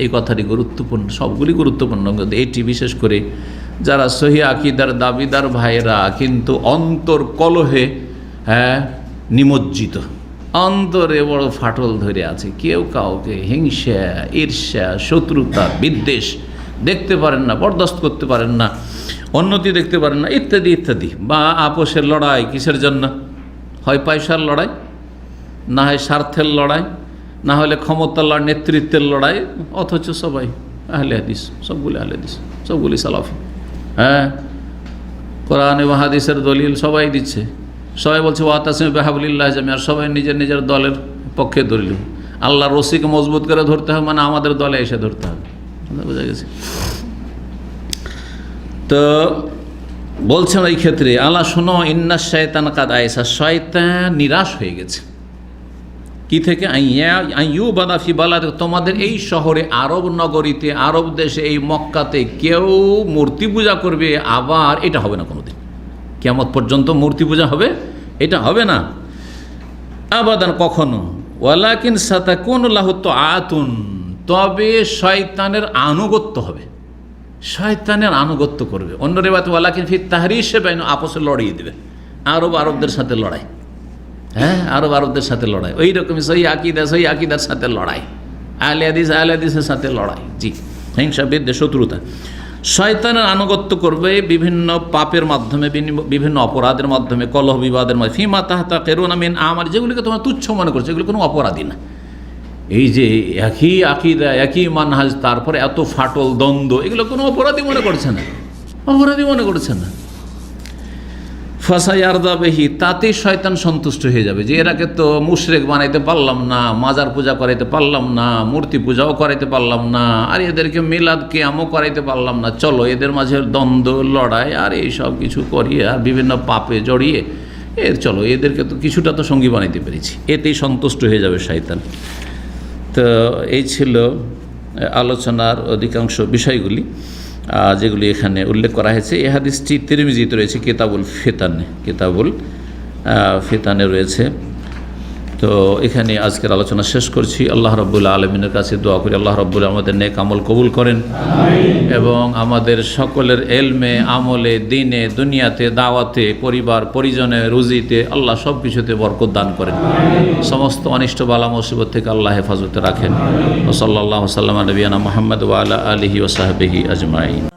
এই কথাটি গুরুত্বপূর্ণ, সবগুলি গুরুত্বপূর্ণ। এটি বিশেষ করে যারা সহি আকীদার দাবিদার ভাইয়েরা কিন্তু অন্তর কলহে নিমজ্জিত, অন্তরে বড় ফাটল ধরে আছে, কেউ কাউকে হিংসা, ঈর্ষা, শত্রুতা, বিদ্বেষ দেখতে পারেন না, বরদাস্ত করতে পারেন না, উন্নতি দেখতে পারেন না, ইত্যাদি ইত্যাদি। বা আপোষের লড়াই, কিসের জন্য? হয় পয়সার লড়াই, না হয় স্বার্থের লড়াই, না হলে ক্ষমতার লড়াই, নেতৃত্বের লড়াই। অথচ সবাই আহলে হাদিস, সবগুলি আহলে হাদিস, সবগুলি সালাফি। হ্যাঁ, কোরআন এবং হাদিসের দলিল সবাই দিচ্ছে, সবাই বলছে ওয়াতাসিমু বিহাবলিল্লাহি জামিআন, আর সবাই নিজের নিজের দলের পক্ষে দলিল। আল্লাহ রশিকে মজবুত করে ধরতে হবে, মানে আমাদের দলে এসে ধরতে হবে। বোঝা গেছে? তো বলছেন ওই ক্ষেত্রে, আল্লাহ শোনো, ইন্না শয়তান কাদ আয়েসা, শয়তান নিরাশ হয়ে গেছে। কি থেকে? আইয়ু বাদাফি বালাদ, তোমাদের এই শহরে, আরব নগরীতে, আরব দেশে, এই মক্কাতে কেউ মূর্তি পূজা করবে, আবার এটা হবে না কোনোদিন। কিয়ামত পর্যন্ত মূর্তি পূজা হবে, এটা হবে না আবাদান কখনো। ওয়ালাকিন সাতাকুনু লাহু তাআতুন, তবে শয়তানের আনুগত্য হবে, শয়তানের আনুগত্য করবে। অন্য রেবাত ওয়ালাকিন ফি তাহরিশে বাইনা, আপসে লড়িয়ে দেবে, আরবদের সাথে লড়াই। হ্যাঁ, আরবদের সাথে লড়াই, ওই রকমই সহি আকিদার সাথে লড়াই, আহলে হাদিসের সাথে লড়াই। জি, হিংসা, বিদ্বেষ, শত্রুতা। শয়তানের আনুগত্য করবে বিভিন্ন পাপের মাধ্যমে, বিভিন্ন অপরাধের মাধ্যমে, কলহ বিবাদের মাধ্যমে। ফিমা তাহতাকিরুনা মিন আমাল, যেগুলিকে তোমরা তুচ্ছ মনে করছো, এগুলো কোনো অপরাধী না। এই যে একই আকিদা, একই মানহাজ, তারপরে এত ফাটল দ্বন্দ্ব, এগুলো কোনো অপরাধী মনে করছে না, অপরাধী মনে করছে না। ফাসায়ারদা বিহি, তাতেই শয়তান সন্তুষ্ট হয়ে যাবে যে এরাকে তো মুশরিক বানাইতে পারলাম না, মাজার পূজা করাইতে পারলাম না, মূর্তি পূজাও করাইতে পারলাম না, আর এদেরকে মিলাদ কিয়ামও করাইতে পারলাম না, চলো এদের মাঝে দ্বন্দ্ব, লড়াই আর এই সব কিছু করিয়ে আর বিভিন্ন পাপে জড়িয়ে চলো এদেরকে তো কিছুটা তো সঙ্গী বানাইতে পেরেছি, এতেই সন্তুষ্ট হয়ে যাবে শয়তান। তো এই ছিল আলোচনার অধিকাংশ বিষয়গুলি যেগুলি এখানে উল্লেখ করা হয়েছে। এই হাদিসটি তিরমিজিতে রয়েছে, কিতাবুল ফিতানে রয়েছে। তো এখানে আজকের আলোচনা শেষ করছি। আল্লাহ রাব্বুল আলামিনের কাছে দোয়া করি আল্লাহ রাব্বুল আমাদের নেক আমল কবুল করেন এবং আমাদের সকলের এলমে, আমলে, দিনে, দুনিয়াতে, দাওয়াতে, পরিবার পরিজনে, রুজিতে আল্লাহ সব কিছুতে বরকত দান করেন। সমস্ত অনিষ্ট বালা মুসিবত থেকে আল্লাহ হেফাজতে রাখেন। ওয়া সাল্লাল্লাহু সাল্লামা নবিয়ানা মুহাম্মদ ওয়া আলা আলিহি ওয়া সাহবিহি আজমাইন।